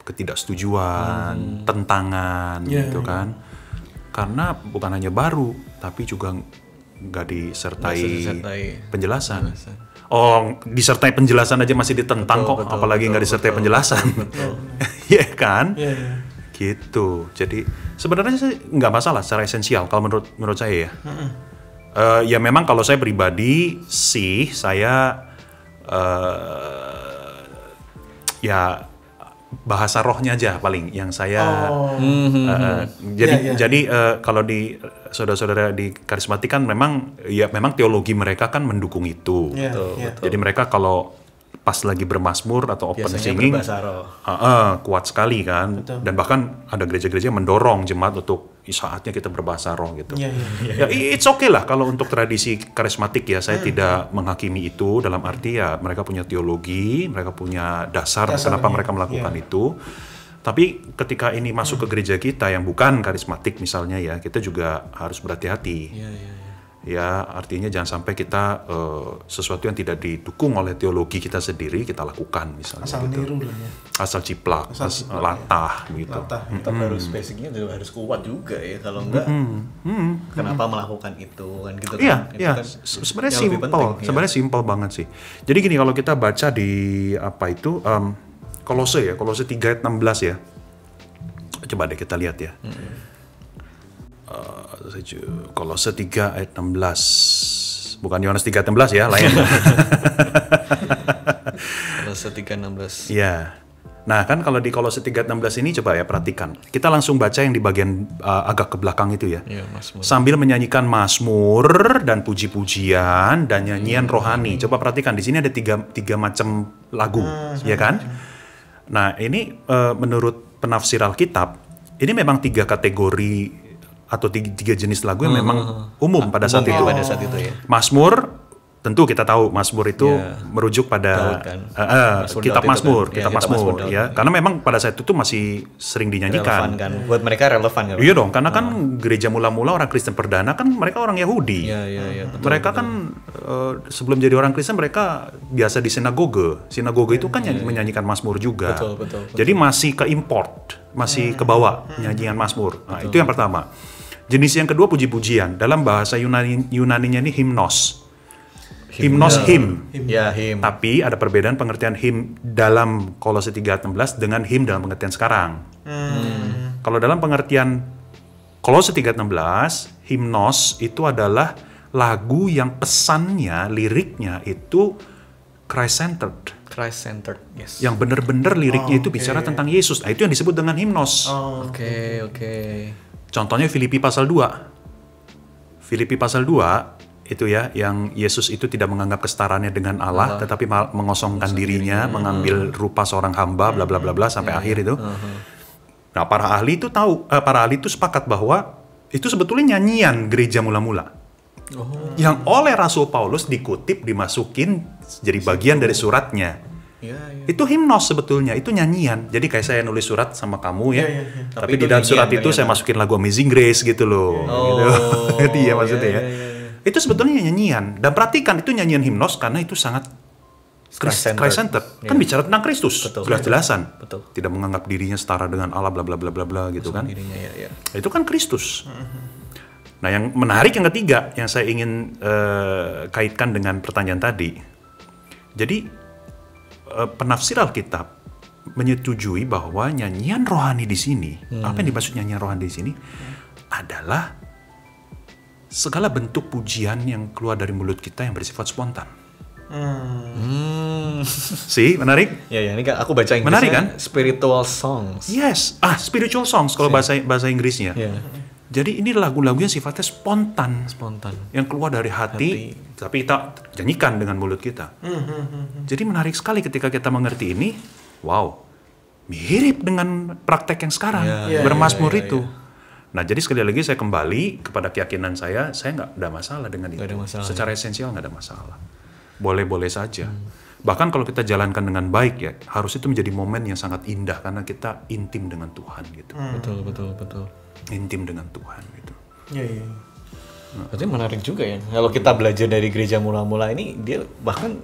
Speaker 1: ketidaksetujuan, tentangan gitu kan. Karena bukan hanya baru, tapi juga nggak disertai penjelasan. Disertai penjelasan aja masih ditentang kok, apalagi nggak disertai penjelasan. Iya kan? Gitu. Jadi sebenarnya sih nggak masalah secara esensial kalau menurut saya ya. Ya memang kalau saya pribadi sih saya ya bahasa rohnya aja paling yang saya jadi kalau di saudara-saudara di karismatik kan memang teologi mereka kan mendukung itu. Jadi mereka kalau pas lagi bermazmur atau open singing kuat sekali kan. Dan bahkan ada gereja-gereja yang mendorong jemaat untuk saatnya kita berbahasa roh gitu. Ya it's okay lah kalau untuk tradisi karismatik ya, saya tidak menghakimi itu, dalam arti ya mereka punya teologi, mereka punya dasar kenapa mereka melakukan itu. Tapi ketika ini masuk ke gereja kita yang bukan karismatik misalnya ya, kita juga harus berhati-hati. Ya artinya jangan sampai kita sesuatu yang tidak didukung oleh teologi kita sendiri kita lakukan misalnya.
Speaker 3: Asal niru lah ya.
Speaker 1: Asal ciplak, latah gitu.
Speaker 2: Tetap harus basicnya juga harus kuat juga ya, kalau enggak kenapa melakukan itu kan gitu kan.
Speaker 1: Iya, sebenarnya sebenarnya simpel banget sih. Jadi gini, kalau kita baca di Kolose 3 ayat 16 ya. Coba deh kita lihat ya. Kolose 3 ayat 16. Bukan Yohanes 3 ayat 16 ya, lain.
Speaker 4: Kolose 3:16.
Speaker 1: Iya. Nah, kan kalau di Kolose 3:16 ini coba ya perhatikan. Kita langsung baca yang di bagian agak ke belakang itu ya. Sambil menyanyikan mazmur dan puji-pujian dan nyanyian rohani. Coba perhatikan di sini ada tiga macam lagu, ya kan? Nah, ini menurut penafsir Alkitab, ini memang 3 kategori atau 3 jenis lagu yang memang umum pada saat itu.
Speaker 4: Ya.
Speaker 1: Mazmur, tentu kita tahu Mazmur itu merujuk pada kitab Mazmur, ya. Karena memang pada saat itu masih sering dinyanyikan.
Speaker 2: Relevan kan? Buat mereka relevan kan?
Speaker 1: Iya dong, karena kan gereja mula-mula orang Kristen perdana kan mereka orang Yahudi. Mereka kan sebelum jadi orang Kristen mereka biasa di sinagoge. Sinagoge itu kan menyanyikan Mazmur juga.
Speaker 4: Betul.
Speaker 1: Jadi masih ke import, masih ke bawah nyanyian Mazmur. Nah, itu yang pertama. Jenis yang kedua puji-pujian. Dalam bahasa Yunaninya ini himnos. Himnos him. Tapi ada perbedaan pengertian him dalam Kolose 3:16 dengan him dalam pengertian sekarang. Kalau dalam pengertian Kolose 3:16, himnos itu adalah lagu yang pesannya, liriknya itu Christ-centered.
Speaker 4: Yes.
Speaker 1: Yang benar-benar liriknya itu bicara tentang Yesus. Nah, itu yang disebut dengan himnos.
Speaker 4: Oke.
Speaker 1: Contohnya Filipi pasal 2. Filipi pasal 2 itu ya, yang Yesus itu tidak menganggap kesetaraannya dengan Allah, tetapi mengosongkan dirinya, mengambil rupa seorang hamba, bla bla bla bla sampai akhir itu. Nah, para ahli itu sepakat bahwa itu sebetulnya nyanyian gereja mula-mula. Yang oleh Rasul Paulus dikutip, dimasukin jadi bagian dari suratnya. Itu himnos sebetulnya, itu nyanyian. Jadi kayak saya nulis surat sama kamu ya, tapi di dalam surat itu saya masukin lagu Amazing Grace gitu loh. Gitu ya maksudnya ya. Itu sebetulnya nyanyian. Dan perhatikan, itu nyanyian himnos karena itu sangat Christ-centered. Kan bicara tentang Kristus, jelas-jelasan. Tidak menganggap dirinya setara dengan Allah, bla bla bla bla bla gitu kan. Itu kan Kristus. Nah, yang menarik yang ketiga yang saya ingin kaitkan dengan pertanyaan tadi. Jadi penafsir Alkitab menyetujui bahwa nyanyian rohani di sini, apa yang dimaksud nyanyian rohani di sini adalah segala bentuk pujian yang keluar dari mulut kita yang bersifat spontan. Sih, menarik?
Speaker 2: Ya, ini aku baca Inggrisnya.
Speaker 1: Menarik kan?
Speaker 2: Spiritual songs.
Speaker 1: Yes, spiritual songs kalau bahasa Inggrisnya. Jadi ini lagu-lagu yang sifatnya spontan, yang keluar dari hati, tapi kita nyanyikan dengan mulut kita. Jadi menarik sekali ketika kita mengerti ini. Wow, mirip dengan praktek yang sekarang bermazmur itu. Nah, jadi sekali lagi saya kembali kepada keyakinan saya nggak ada masalah dengan itu. Secara esensial nggak ada masalah. Boleh-boleh saja. Bahkan kalau kita jalankan dengan baik ya, harus itu menjadi momen yang sangat indah karena kita intim dengan Tuhan gitu.
Speaker 4: Betul.
Speaker 1: Intim dengan Tuhan gitu.
Speaker 3: Iya.
Speaker 2: Berarti menarik juga ya. Kalau kita belajar dari gereja mula-mula ini, dia bahkan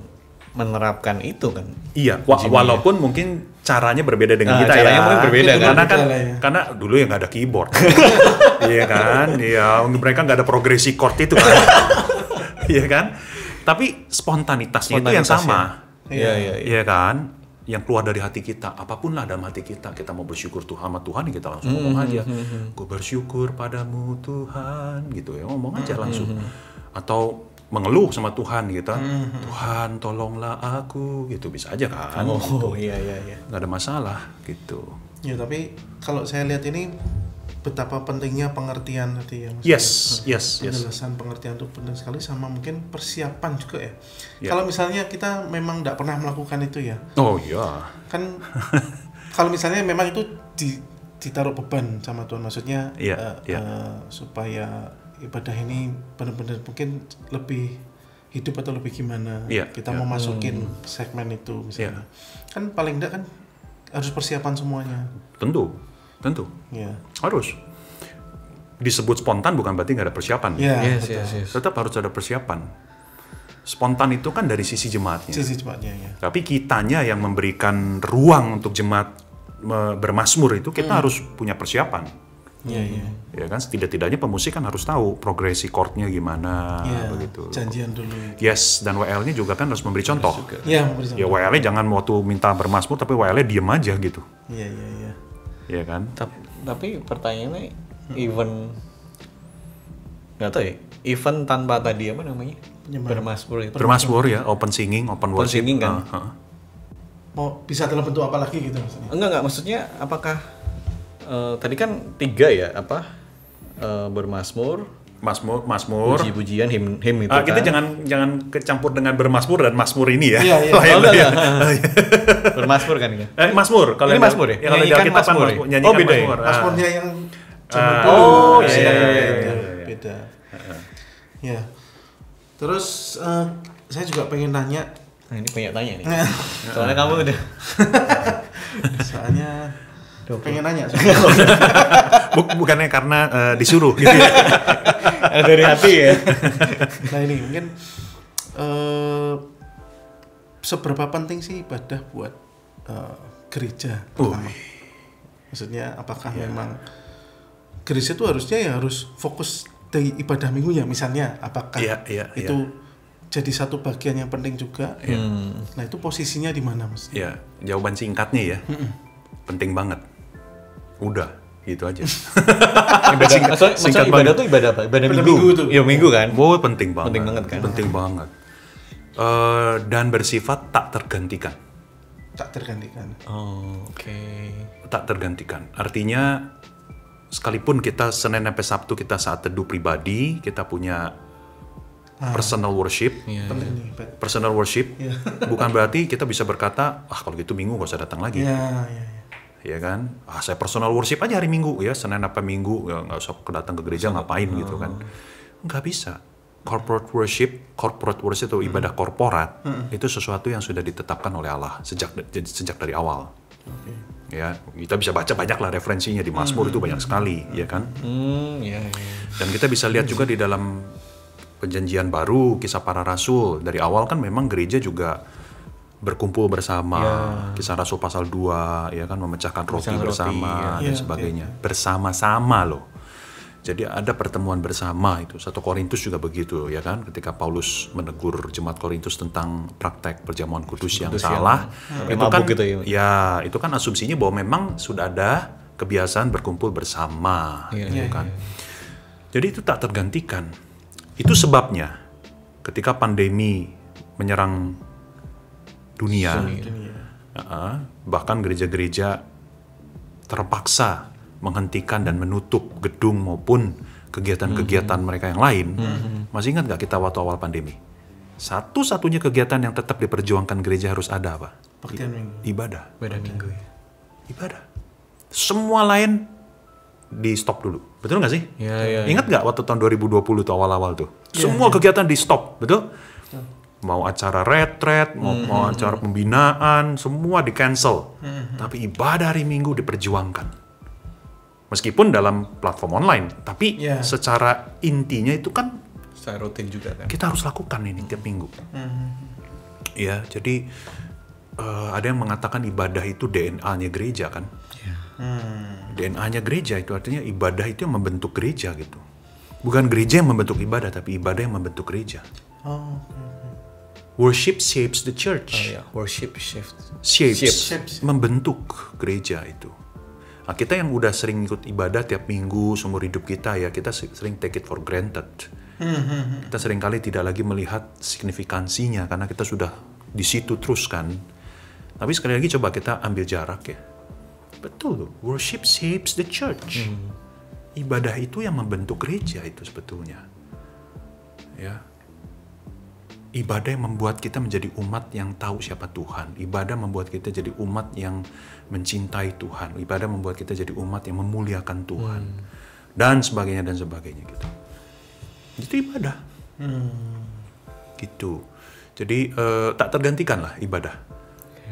Speaker 2: menerapkan itu kan.
Speaker 1: Iya, walaupun mungkin caranya berbeda dengan kita
Speaker 2: caranya mungkin berbeda
Speaker 1: karena dulu ya nggak ada keyboard. Iya kan? Iya, mereka nggak ada progresi chord itu kan. Iya kan? Tapi spontanitasnya itu yang sama. Iya kan? Yang keluar dari hati kita, apapun lah dalam hati kita mau bersyukur sama Tuhan, kita langsung ngomong aja, gue bersyukur padamu Tuhan, gitu ya, ngomong aja langsung. Atau mengeluh sama Tuhan gitu. Tuhan tolonglah aku, gitu bisa aja kan.
Speaker 2: Iya.
Speaker 1: Nggak ada masalah gitu.
Speaker 3: Ya tapi kalau saya lihat ini betapa pentingnya pengertian tadi ya.
Speaker 1: Yes.
Speaker 3: Penjelasan pengertian itu penting sekali, sama mungkin persiapan juga ya.
Speaker 1: Ya.
Speaker 3: Kalau misalnya kita memang tidak pernah melakukan itu ya.
Speaker 1: Oh iya.
Speaker 3: Kan kalau misalnya memang itu ditaruh beban sama Tuhan, maksudnya supaya ibadah ini benar-benar mungkin lebih hidup atau lebih gimana. Kita mau masukin segmen itu misalnya. Kan paling enggak kan harus persiapan semuanya.
Speaker 1: Tentu. Harus. Disebut spontan bukan berarti nggak ada persiapan.
Speaker 3: Yes.
Speaker 1: Tetap harus ada persiapan. Spontan itu kan dari sisi jemaatnya.
Speaker 3: Ya.
Speaker 1: Tapi kitanya yang memberikan ruang untuk jemaat bermazmur itu kita harus punya persiapan. Ya kan, setidak-tidaknya pemusik kan harus tahu progresi chordnya gimana, begitu.
Speaker 3: Janjian dulu.
Speaker 1: Yes, dan WL-nya juga kan harus memberi contoh.
Speaker 3: Iya, memberi contoh.
Speaker 1: Ya WL-nya jangan waktu minta bermazmur tapi WL-nya diem aja gitu.
Speaker 3: Iya.
Speaker 1: Iya kan?
Speaker 4: Tapi pertanyaannya, event nggak tahu ya, event tanpa tadi apa namanya, bermazmur itu.
Speaker 1: Bermazmur ya, open singing, open worship.
Speaker 4: Singing kan.
Speaker 3: Mau bisa dalam bentuk apa lagi gitu maksudnya?
Speaker 4: Enggak, maksudnya apakah tadi kan 3 ya, apa bermazmur,
Speaker 1: puji-pujian,
Speaker 4: him itu
Speaker 1: kita
Speaker 4: kan.
Speaker 1: jangan kecampur dengan bermazmur dan mazmur ini ya.
Speaker 3: Iya.
Speaker 4: Enggak. Bermazmur kan ini.
Speaker 1: Mazmur. Kalau
Speaker 4: ini mazmur ya?
Speaker 1: Kalau
Speaker 4: Nyanyikan
Speaker 1: kita
Speaker 4: mazmur ya?
Speaker 1: nyanyikan
Speaker 4: Beda ya?
Speaker 1: mazmur.
Speaker 3: Mazmurnya yang beda. Ya. Terus saya juga pengen nanya.
Speaker 4: Nah, ini banyak tanya nih. Soalnya kamu udah.
Speaker 3: Soalnya pengen nanya.
Speaker 1: Bukannya karena disuruh gitu ya.
Speaker 4: Dari hati ya.
Speaker 3: Nah ini mungkin seberapa penting sih ibadah buat gereja pertama? Maksudnya apakah memang gereja itu harusnya ya harus fokus di ibadah minggunya misalnya, apakah itu jadi satu bagian yang penting juga? Nah itu posisinya di mana Mas?
Speaker 1: Ya, jawaban singkatnya ya, penting banget. Udah, gitu aja.
Speaker 4: Maksudnya ibadah tuh ibadah apa? Ibadah minggu tuh. Iya minggu kan.
Speaker 1: Penting banget.
Speaker 4: Penting banget kan.
Speaker 1: Penting banget. Dan bersifat tak tergantikan.
Speaker 3: Tak tergantikan.
Speaker 4: Oh, oke.
Speaker 1: Tak tergantikan. Artinya sekalipun kita Senin sampai Sabtu kita saat teduh pribadi, kita punya personal worship. Personal worship bukan berarti kita bisa berkata, kalau gitu Minggu gak usah datang lagi. Ya kan? Saya personal worship aja hari Minggu ya, Senin apa Minggu ya, nggak usah datang ke gereja ngapain gitu kan? Nggak bisa. Corporate worship atau ibadah korporat itu sesuatu yang sudah ditetapkan oleh Allah sejak dari awal. Ya, kita bisa baca banyak lah referensinya di Mazmur itu banyak sekali, ya kan? Dan kita bisa lihat juga di dalam Perjanjian Baru, Kisah Para Rasul, dari awal kan memang gereja juga berkumpul bersama, Kisah Rasul pasal 2 ya kan, memecahkan roti bersama dan sebagainya. Bersama-sama loh. Jadi ada pertemuan bersama itu. 1 Korintus juga begitu ya kan, ketika Paulus menegur jemaat Korintus tentang praktek perjamuan kudus yang salah. Itu kan gitu ya, itu kan asumsinya bahwa memang sudah ada kebiasaan berkumpul bersama gitu kan. Jadi itu tak tergantikan. Itu sebabnya ketika pandemi menyerang dunia. Bahkan gereja-gereja terpaksa menghentikan dan menutup gedung maupun kegiatan-kegiatan mereka yang lain. Masih ingat gak kita waktu awal pandemi? Satu-satunya kegiatan yang tetap diperjuangkan gereja harus ada apa? Ibadah.
Speaker 4: Ibadah minggu ya.
Speaker 1: Ibadah. Semua lain di stop dulu. Betul gak sih? Ingat gak waktu tahun 2020 tuh awal-awal tuh? Semua kegiatan di stop, betul? Mau acara retret, mau acara pembinaan, semua di cancel. Tapi ibadah hari Minggu diperjuangkan. Meskipun dalam platform online, tapi secara intinya itu kan
Speaker 4: secara rutin juga kan. Kita
Speaker 1: harus lakukan ini tiap minggu. Ya, jadi ada yang mengatakan ibadah itu DNA-nya gereja kan. DNA-nya gereja itu artinya ibadah itu yang membentuk gereja gitu. Bukan gereja yang membentuk ibadah, tapi ibadah yang membentuk gereja. Worship shapes the church.
Speaker 4: Worship
Speaker 1: shapes. Membentuk gereja itu. Nah, kita yang udah sering ikut ibadah tiap minggu seumur hidup kita ya, kita sering take it for granted. Kita seringkali tidak lagi melihat signifikansinya karena kita sudah di situ terus kan. Tapi sekali lagi coba kita ambil jarak ya. Betul, worship shapes the church. Ibadah itu yang membentuk gereja itu sebetulnya. Ya. Ibadah yang membuat kita menjadi umat yang tahu siapa Tuhan. Ibadah membuat kita jadi umat yang mencintai Tuhan. Ibadah membuat kita jadi umat yang memuliakan Tuhan. Dan sebagainya gitu. Itu ibadah. Gitu. Jadi tak tergantikan lah ibadah.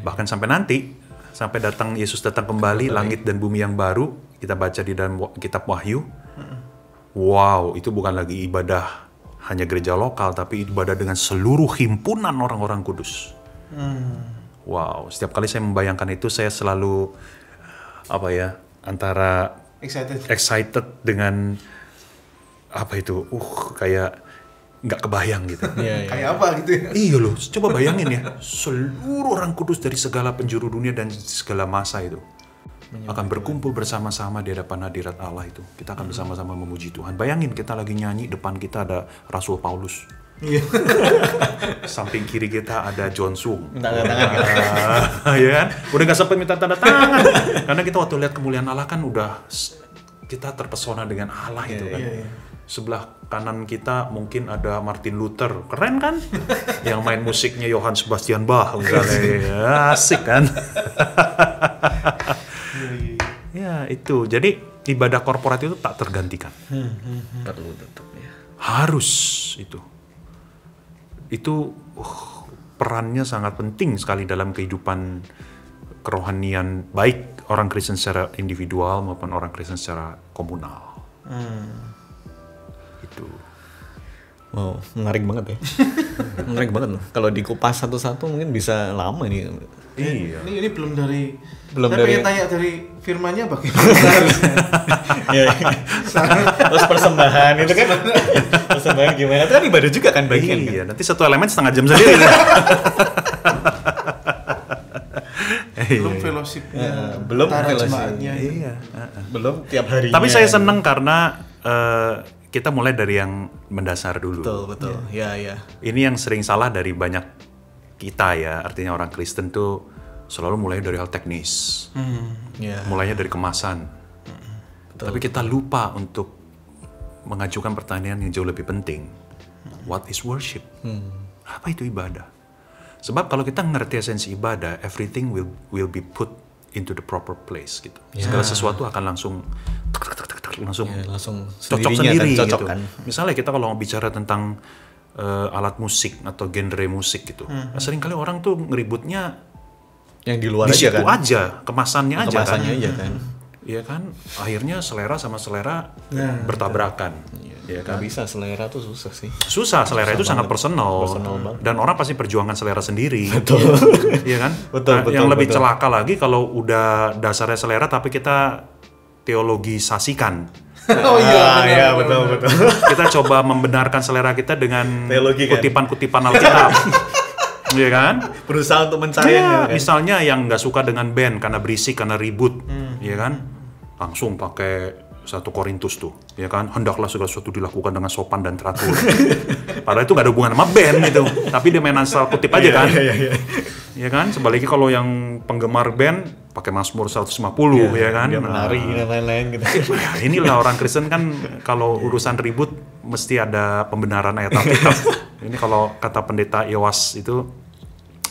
Speaker 1: Bahkan sampai nanti, sampai Yesus datang kembali, langit dan bumi yang baru, kita baca di dalam kitab Wahyu. Wow, itu bukan lagi ibadah hanya gereja lokal, tapi ibadah dengan seluruh himpunan orang-orang kudus. Wow, setiap kali saya membayangkan itu, saya selalu antara excited dengan kayak nggak kebayang gitu.
Speaker 3: Kayak apa gitu ya?
Speaker 1: Iya loh, coba bayangin ya, seluruh orang kudus dari segala penjuru dunia dan segala masa itu akan berkumpul bersama-sama di hadapan hadirat Allah itu. Kita akan bersama-sama memuji Tuhan. Bayangin kita lagi nyanyi, depan kita ada Rasul Paulus. Samping kiri kita ada John Sung.
Speaker 4: Minta tanda tangan kan?
Speaker 1: Ya kan? Udah gak sempat minta tanda tangan. Karena kita waktu lihat kemuliaan Allah kan udah kita terpesona dengan Allah itu kan. Sebelah kanan kita mungkin ada Martin Luther. Keren kan? Yang main musiknya Johann Sebastian Bach misalnya. Asik kan? Ya itu, jadi ibadah korporat itu tak tergantikan.
Speaker 4: Perlu tetap ya.
Speaker 1: Harus itu. Itu perannya sangat penting sekali dalam kehidupan kerohanian, baik orang Kristen secara individual maupun orang Kristen secara komunal. Itu.
Speaker 4: Wow, menarik banget ya. Menarik banget loh. Kalau dikupas satu-satu mungkin bisa lama nih.
Speaker 1: Iya.
Speaker 3: Ini belum dari.
Speaker 4: Belum
Speaker 3: saya
Speaker 4: dari.
Speaker 3: pengen tanya dari firmannya bagaimana.
Speaker 4: Terus persembahan itu kan. Persembahan gimana? Itu kan ibadah juga kan bagian.
Speaker 1: Iya, nanti satu elemen setengah jam sendiri.
Speaker 3: Belum fellowshipnya.
Speaker 4: Belum
Speaker 3: fellowship.
Speaker 1: Iya.
Speaker 4: Belum tiap hari.
Speaker 1: Tapi saya senang karena kita mulai dari yang mendasar dulu.
Speaker 4: Betul. Ya.
Speaker 1: Ini yang sering salah dari banyak kita ya, artinya orang Kristen tuh selalu mulai dari hal teknis, mulainya dari kemasan. Tapi kita lupa untuk mengajukan pertanyaan yang jauh lebih penting. What is worship? Apa itu ibadah? Sebab kalau kita ngerti esensi ibadah, everything will be put into the proper place gitu. Segala sesuatu akan langsung cocok sendiri gitu.
Speaker 4: Kan?
Speaker 1: Misalnya kita kalau bicara tentang alat musik atau genre musik gitu, seringkali orang tuh ngeributnya
Speaker 4: yang di luar
Speaker 1: di
Speaker 4: aja
Speaker 1: situ
Speaker 4: kan?
Speaker 1: aja, kemasannya aja kan. Iya kan, akhirnya selera sama selera bertabrakan. Ya kan?
Speaker 4: Gak bisa, selera tuh susah sih.
Speaker 1: Susah, selera itu sangat personal dan orang pasti perjuangan selera sendiri. Betul. Iya kan?
Speaker 4: Betul,
Speaker 1: yang lebih celaka lagi kalau udah dasarnya selera tapi kita teologisasikan.
Speaker 4: Iya, betul.
Speaker 1: Kita coba membenarkan selera kita dengan
Speaker 4: Teologi, kan?
Speaker 1: kutipan-kutipan Alkitab. Iya kan?
Speaker 4: Berusaha untuk mencari
Speaker 1: kan? Misalnya yang nggak suka dengan band karena berisik, karena ribut, ya kan? Langsung pakai 1 Korintus tuh, ya kan? Hendaklah segala sesuatu dilakukan dengan sopan dan teratur. Padahal itu nggak ada hubungan sama band gitu, tapi dia main asal kutip aja kan? Ya kan? Sebaliknya kalau yang penggemar band pakai Mazmur 150, ya kan?
Speaker 4: Dia menari dan lain-lain gitu.
Speaker 1: Ya, inilah orang Kristen kan kalau urusan ribut mesti ada pembenaran ayat Alkitab. Ini kalau kata pendeta Yowas itu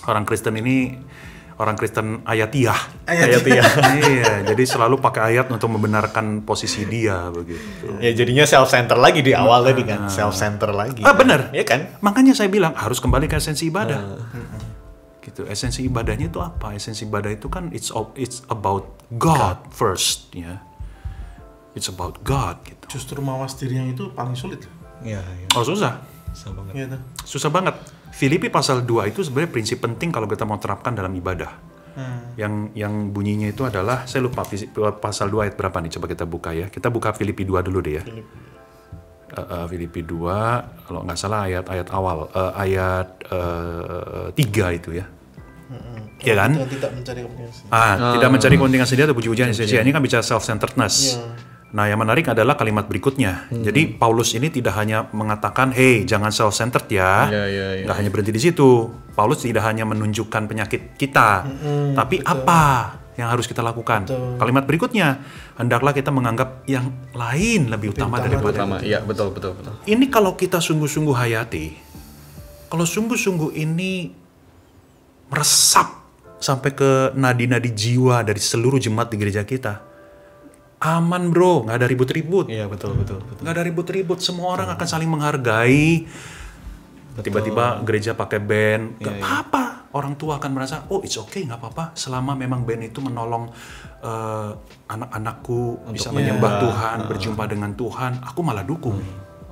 Speaker 1: orang Kristen ini orang Kristen ayatiah. Iya, jadi selalu pakai ayat untuk membenarkan posisi dia begitu.
Speaker 4: Ya jadinya self-center lagi di awal tadi kan, self-center lagi.
Speaker 1: Benar.
Speaker 4: Iya kan?
Speaker 1: Makanya saya bilang harus kembali ke esensi ibadah. Gitu. Esensi ibadahnya itu apa? Esensi ibadah itu kan it's about God first, ya. It's about God gitu.
Speaker 3: Justru mawas diri yang itu paling sulit.
Speaker 4: Iya.
Speaker 1: Oh, susah.
Speaker 4: Susah banget.
Speaker 3: Gitu.
Speaker 1: Susah banget. Filipi pasal 2 itu sebenarnya prinsip penting kalau kita mau terapkan dalam ibadah. Yang bunyinya itu adalah, saya lupa pasal 2 ayat berapa nih, coba kita buka ya. Kita buka Filipi 2 dulu deh ya. Filipi 2 kalau nggak salah ayat awal, ayat 3 itu ya. Iya kan?
Speaker 3: Tidak mencari kepentingan sendiri.
Speaker 1: Tidak mencari kepentingan sendiri atau puji-pujian sia-sia. Ini kan bicara self-centeredness. Nah, yang menarik adalah kalimat berikutnya. Jadi Paulus ini tidak hanya mengatakan, hey, jangan self-centered ya. Nggak hanya berhenti di situ. Paulus tidak hanya menunjukkan penyakit kita, tapi apa yang harus kita lakukan. Kalimat berikutnya, hendaklah kita menganggap yang lain lebih utama daripada
Speaker 4: Iya, betul.
Speaker 1: ini kalau kita sungguh-sungguh hayati, kalau sungguh-sungguh ini meresap sampai ke nadi-nadi jiwa dari seluruh jemaat di gereja kita, aman bro, nggak ada ribut-ribut.
Speaker 4: Iya, betul.
Speaker 1: Nggak ada ribut-ribut, semua orang akan saling menghargai. Tiba-tiba gereja pakai band, nggak apa-apa. Orang tua akan merasa, oh it's okay, nggak apa-apa. Selama memang band itu menolong anak-anakku bisa menyembah Tuhan, berjumpa dengan Tuhan, aku malah dukung.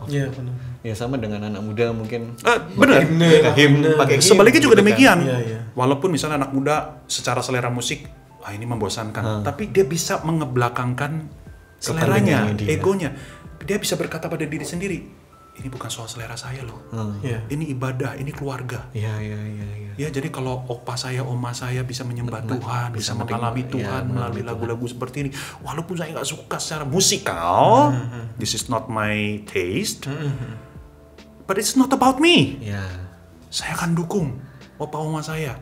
Speaker 3: Iya benar.
Speaker 4: Ya sama dengan anak muda mungkin.
Speaker 1: Bener.
Speaker 2: Pakai
Speaker 1: Sebaliknya juga demikian.
Speaker 3: Iya.
Speaker 1: Walaupun misalnya anak muda secara selera musik, ini membosankan, tapi dia bisa mengebelakangkan seleranya, egonya. Dia bisa berkata pada diri sendiri, ini bukan soal selera saya loh. Ini ibadah, ini keluarga.
Speaker 4: Iya.
Speaker 1: Ya, jadi kalau opa saya, oma saya bisa menyembah Tuhan, bisa mengalami Tuhan melalui lagu-lagu seperti ini, walaupun saya nggak suka secara musikal, this is not my taste, but it's not about me. Saya akan dukung opa oma saya.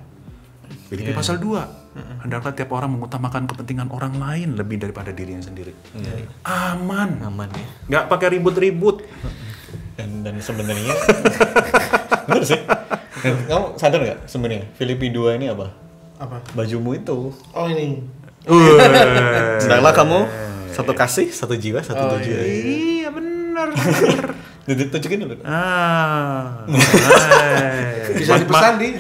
Speaker 1: Filipi pasal 2, hendaklah tiap orang mengutamakan kepentingan orang lain lebih daripada dirinya sendiri. Aman ya. Nggak pakai ribut-ribut.
Speaker 4: Dan sebenarnya benar sih. Dan kamu sadar nggak sebenarnya Filipi 2 ini apa? Bajumu itu.
Speaker 3: Oh ini.
Speaker 4: Sedanglah kamu satu kasih, satu jiwa, satu tujuan.
Speaker 1: Iya benar.
Speaker 4: Tunjukin dulu.
Speaker 3: Bisa dipesan di.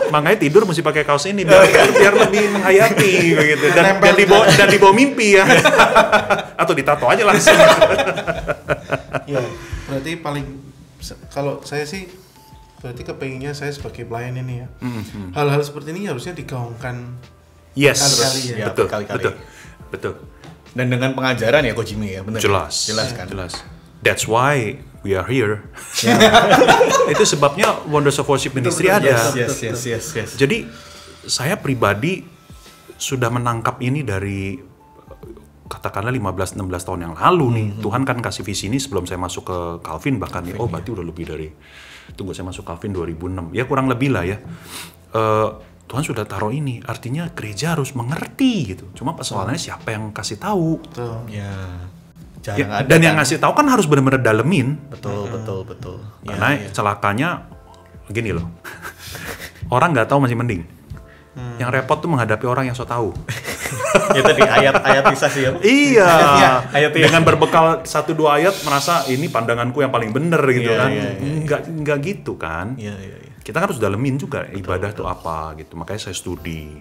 Speaker 1: Makanya tidur mesti pakai kaos ini biar lebih menghayati begitu dan dibawa mimpi ya. Atau ditato aja langsung.
Speaker 3: Ya, berarti paling kalau saya sih berarti kepenginnya saya sebagai pelayan ini ya. Hal-hal seperti ini harusnya digaungkan kali-kali ya.
Speaker 1: Betul.
Speaker 2: Dan dengan pengajaran ya Coach Jimmy ya, benar.
Speaker 1: Jelas
Speaker 2: Kan?
Speaker 1: That's why we are here. Itu sebabnya Wonders of Worship Ministry ada.
Speaker 2: Yes.
Speaker 1: Jadi saya pribadi sudah menangkap ini dari katakanlah 15-16 tahun yang lalu nih. Tuhan kan kasih visi ini sebelum saya masuk ke Calvin bahkan ya. Berarti udah lebih dari, tunggu saya masuk Calvin 2006. Ya kurang lebih lah ya. Tuhan sudah taruh ini, artinya gereja harus mengerti gitu. Cuma persoalannya siapa yang kasih tahu? Dan yang ngasih tahu kan harus benar-benar dalemin.
Speaker 4: Betul.
Speaker 1: Karena celakanya gini loh. Orang nggak tahu masih mending. Yang repot tuh menghadapi orang yang so tahu.
Speaker 4: Ya tadi ayat-ayat bisa sih ya.
Speaker 1: Iya. Dengan berbekal 1-2 ayat merasa ini pandanganku yang paling bener gitu kan. Enggak gitu kan. Kita kan harus dalemin juga ibadah itu apa gitu. Makanya saya studi.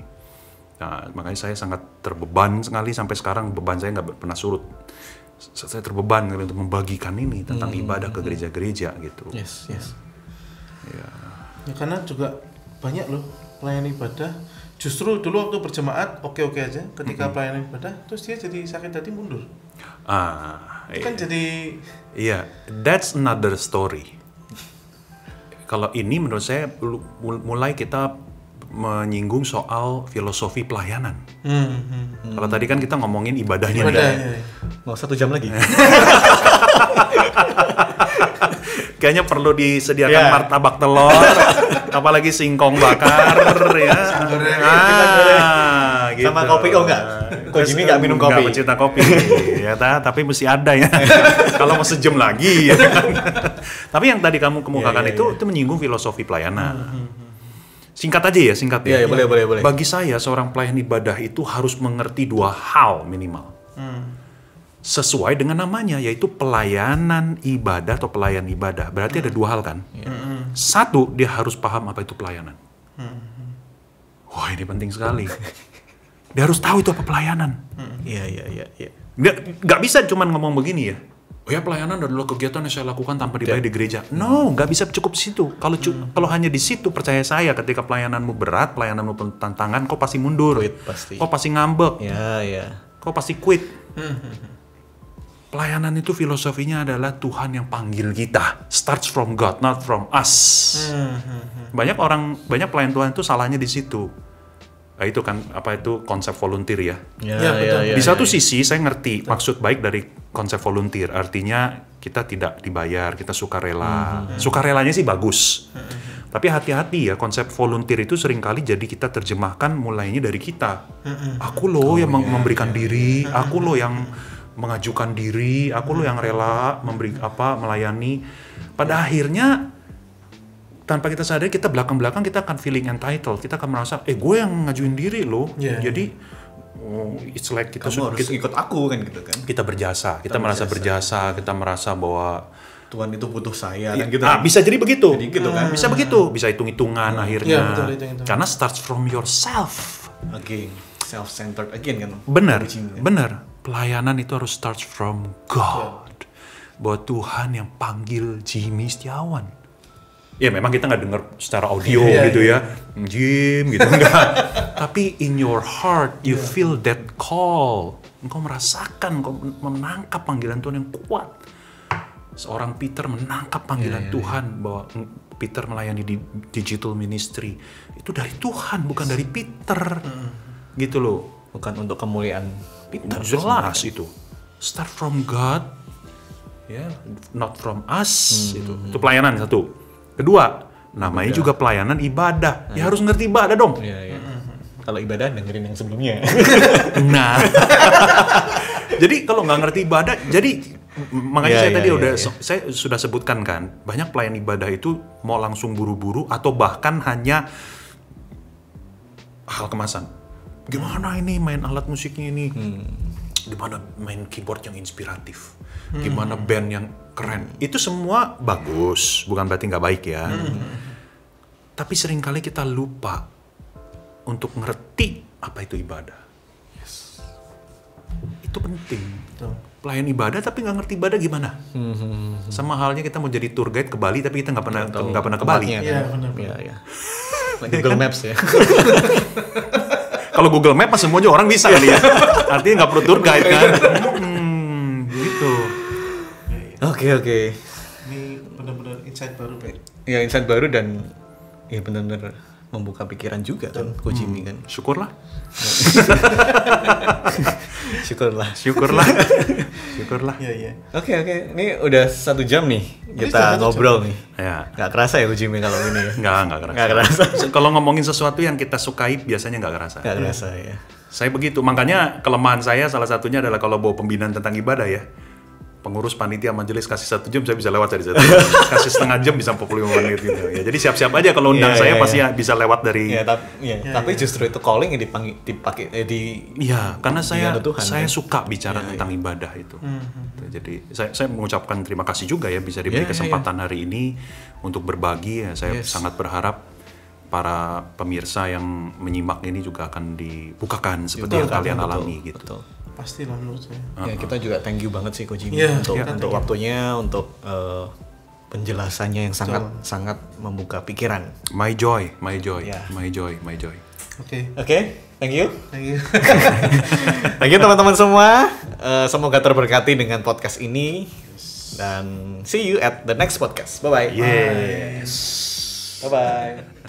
Speaker 1: Nah, makanya saya sangat terbeban sekali sampai sekarang beban saya nggak pernah surut. Saya terbeban untuk membagikan ini tentang ibadah ke gereja-gereja gitu.
Speaker 3: Yes. Ya karena juga banyak loh pelayan ibadah. Justru dulu waktu berjemaat oke-oke aja. Ketika pelayanan ibadah, terus dia jadi sakit hati mundur. Kan jadi.
Speaker 1: Iya, that's another story. Kalau ini menurut saya mulai kita menyinggung soal filosofi pelayanan. Kalau tadi kan kita ngomongin ibadahnya.
Speaker 4: Mau 1 jam lagi.
Speaker 1: Kayaknya perlu disediakan martabak telur, apalagi singkong bakar ya.
Speaker 4: Gitu. Sama kopi enggak? Kok Jimmy nggak minum kopi?
Speaker 1: Nggak pencinta kopi, ya tapi mesti ada ya. Kalau mau sejam lagi. Ya. Tapi yang tadi kamu kemukakan itu menyinggung filosofi pelayanan. Singkat aja ya,
Speaker 4: Iya, boleh.
Speaker 1: Bagi saya seorang pelayan ibadah itu harus mengerti 2 hal minimal. Sesuai dengan namanya, yaitu pelayanan ibadah atau pelayan ibadah. Berarti ada 2 hal kan? Satu, dia harus paham apa itu pelayanan. Wah, ini penting sekali. Dia harus tahu itu apa pelayanan.
Speaker 4: Iya.
Speaker 1: Nggak bisa cuma ngomong begini ya. Oh ya, pelayanan adalah kegiatan yang saya lakukan tanpa dibayar di gereja. No, nggak bisa cukup di situ. Kalau hanya di situ, percaya saya, ketika pelayananmu berat, pelayananmu tantangan, kau pasti mundur. Kau pasti ngambek. Kau pasti quit. Pelayanan itu filosofinya adalah Tuhan yang panggil kita. Starts from God, not from us. Banyak pelayan Tuhan itu salahnya di situ. itu kan apa itu konsep volunteer ya.
Speaker 3: Betul.
Speaker 1: Di satu sisi saya ngerti maksud baik dari konsep volunteer, artinya kita tidak dibayar, kita sukarela. Sukarelanya sih bagus. Tapi hati-hati ya, konsep volunteer itu seringkali jadi kita terjemahkan mulainya dari kita. Aku loh yang memberikan diri, aku loh yang mengajukan diri, aku loh yang rela melayani. Pada akhirnya tanpa kita sadari, kita belakang-belakang kita akan feeling entitled, kita akan merasa, gue yang ngajuin diri loh. Jadi it's like kita
Speaker 2: harus ikut aku kan gitu kan.
Speaker 1: Kita berjasa, kita merasa berjasa, kita merasa bahwa
Speaker 2: Tuhan itu butuh saya kan gitu.
Speaker 1: Bisa jadi begitu.
Speaker 2: Jadi gitu kan.
Speaker 1: Bisa begitu, bisa hitung-hitungan akhirnya.
Speaker 3: Betul, itu.
Speaker 1: Karena starts from yourself.
Speaker 2: Again, self-centered again kan.
Speaker 1: Benar. Pelayanan itu harus starts from God. Bahwa Tuhan yang panggil Jimmy Setiawan. Ya memang kita nggak dengar secara audio gitu ya, Jim gitu enggak. Tapi in your heart you feel that call. Engkau merasakan, engkau menangkap panggilan Tuhan yang kuat. Seorang Peter menangkap panggilan Tuhan bahwa Peter melayani di digital ministry. Itu dari Tuhan, bukan dari Peter. Gitu loh.
Speaker 2: Bukan untuk kemuliaan Peter.
Speaker 1: Jelas itu. Start from God, not from us. Itu pelayanan satu. Kedua, namanya juga pelayanan ibadah. Ya harus ngerti ibadah dong.
Speaker 2: Kalau ibadah dengerin yang sebelumnya.
Speaker 1: Nah, jadi kalau nggak ngerti ibadah, jadi makanya saya sudah sebutkan kan, banyak pelayan ibadah itu mau langsung buru-buru atau bahkan hanya hal kemasan. Gimana ini main alat musiknya ini? Gimana main keyboard yang inspiratif? Gimana band yang keren? Itu semua bagus, bukan berarti nggak baik ya. Tapi seringkali kita lupa untuk ngerti apa itu ibadah. Itu penting. Pelayan ibadah tapi nggak ngerti ibadah gimana? Sama halnya kita mau jadi tour guide ke Bali tapi kita nggak pernah ke Bali.
Speaker 3: Iya, benar.
Speaker 2: Google Maps ya.
Speaker 1: Kalau Google Maps semuanya orang bisa kali ya. Artinya nggak perlu tour guide kan? Gitu.
Speaker 2: Oke.
Speaker 3: Ini benar-benar insight baru, Pak.
Speaker 2: Ya insight baru dan ya benar-benar membuka pikiran juga kan, Ko Jimmy kan.
Speaker 1: Syukurlah.
Speaker 2: Syukurlah.
Speaker 3: Iya.
Speaker 2: Oke. Ini udah 1 jam nih kita ngobrol nih.
Speaker 1: Ya.
Speaker 2: Gak kerasa ya Ko Jimmy kalau ini ya?
Speaker 1: Nggak
Speaker 2: Gak kerasa.
Speaker 1: Kalau ngomongin sesuatu yang kita sukai biasanya nggak kerasa.
Speaker 2: Gak kerasa ya.
Speaker 1: Saya begitu, makanya kelemahan saya salah satunya adalah kalau bawa pembinaan tentang ibadah ya. Pengurus panitia majelis kasih 1 jam, saya bisa lewat dari 1 jam. Kasih setengah jam bisa 45 menit gitu. Ya, jadi siap-siap aja kalau undang saya pasti bisa lewat dari.
Speaker 2: Tapi justru itu calling yang dipakai
Speaker 1: Iya, karena saya
Speaker 2: Tuhan, kan?
Speaker 1: suka bicara tentang ibadah itu. Jadi saya mengucapkan terima kasih juga ya bisa diberi kesempatan hari ini untuk berbagi. Ya, saya sangat berharap para pemirsa yang menyimak ini juga akan dibukakan seperti yang kalian alami gitu.
Speaker 2: Betul.
Speaker 3: Pastilah menurut saya.
Speaker 2: Ya kita juga thank you banget sih Ko Jimmy untuk waktunya, untuk penjelasannya yang sangat membuka pikiran.
Speaker 1: My joy.
Speaker 2: Yeah.
Speaker 1: My joy.
Speaker 2: Oke, thank you.
Speaker 3: Thank you.
Speaker 2: Thank you teman-teman semua. Semoga terberkati dengan podcast ini dan see you at the next podcast. Bye bye.
Speaker 1: Yes.
Speaker 2: Bye bye.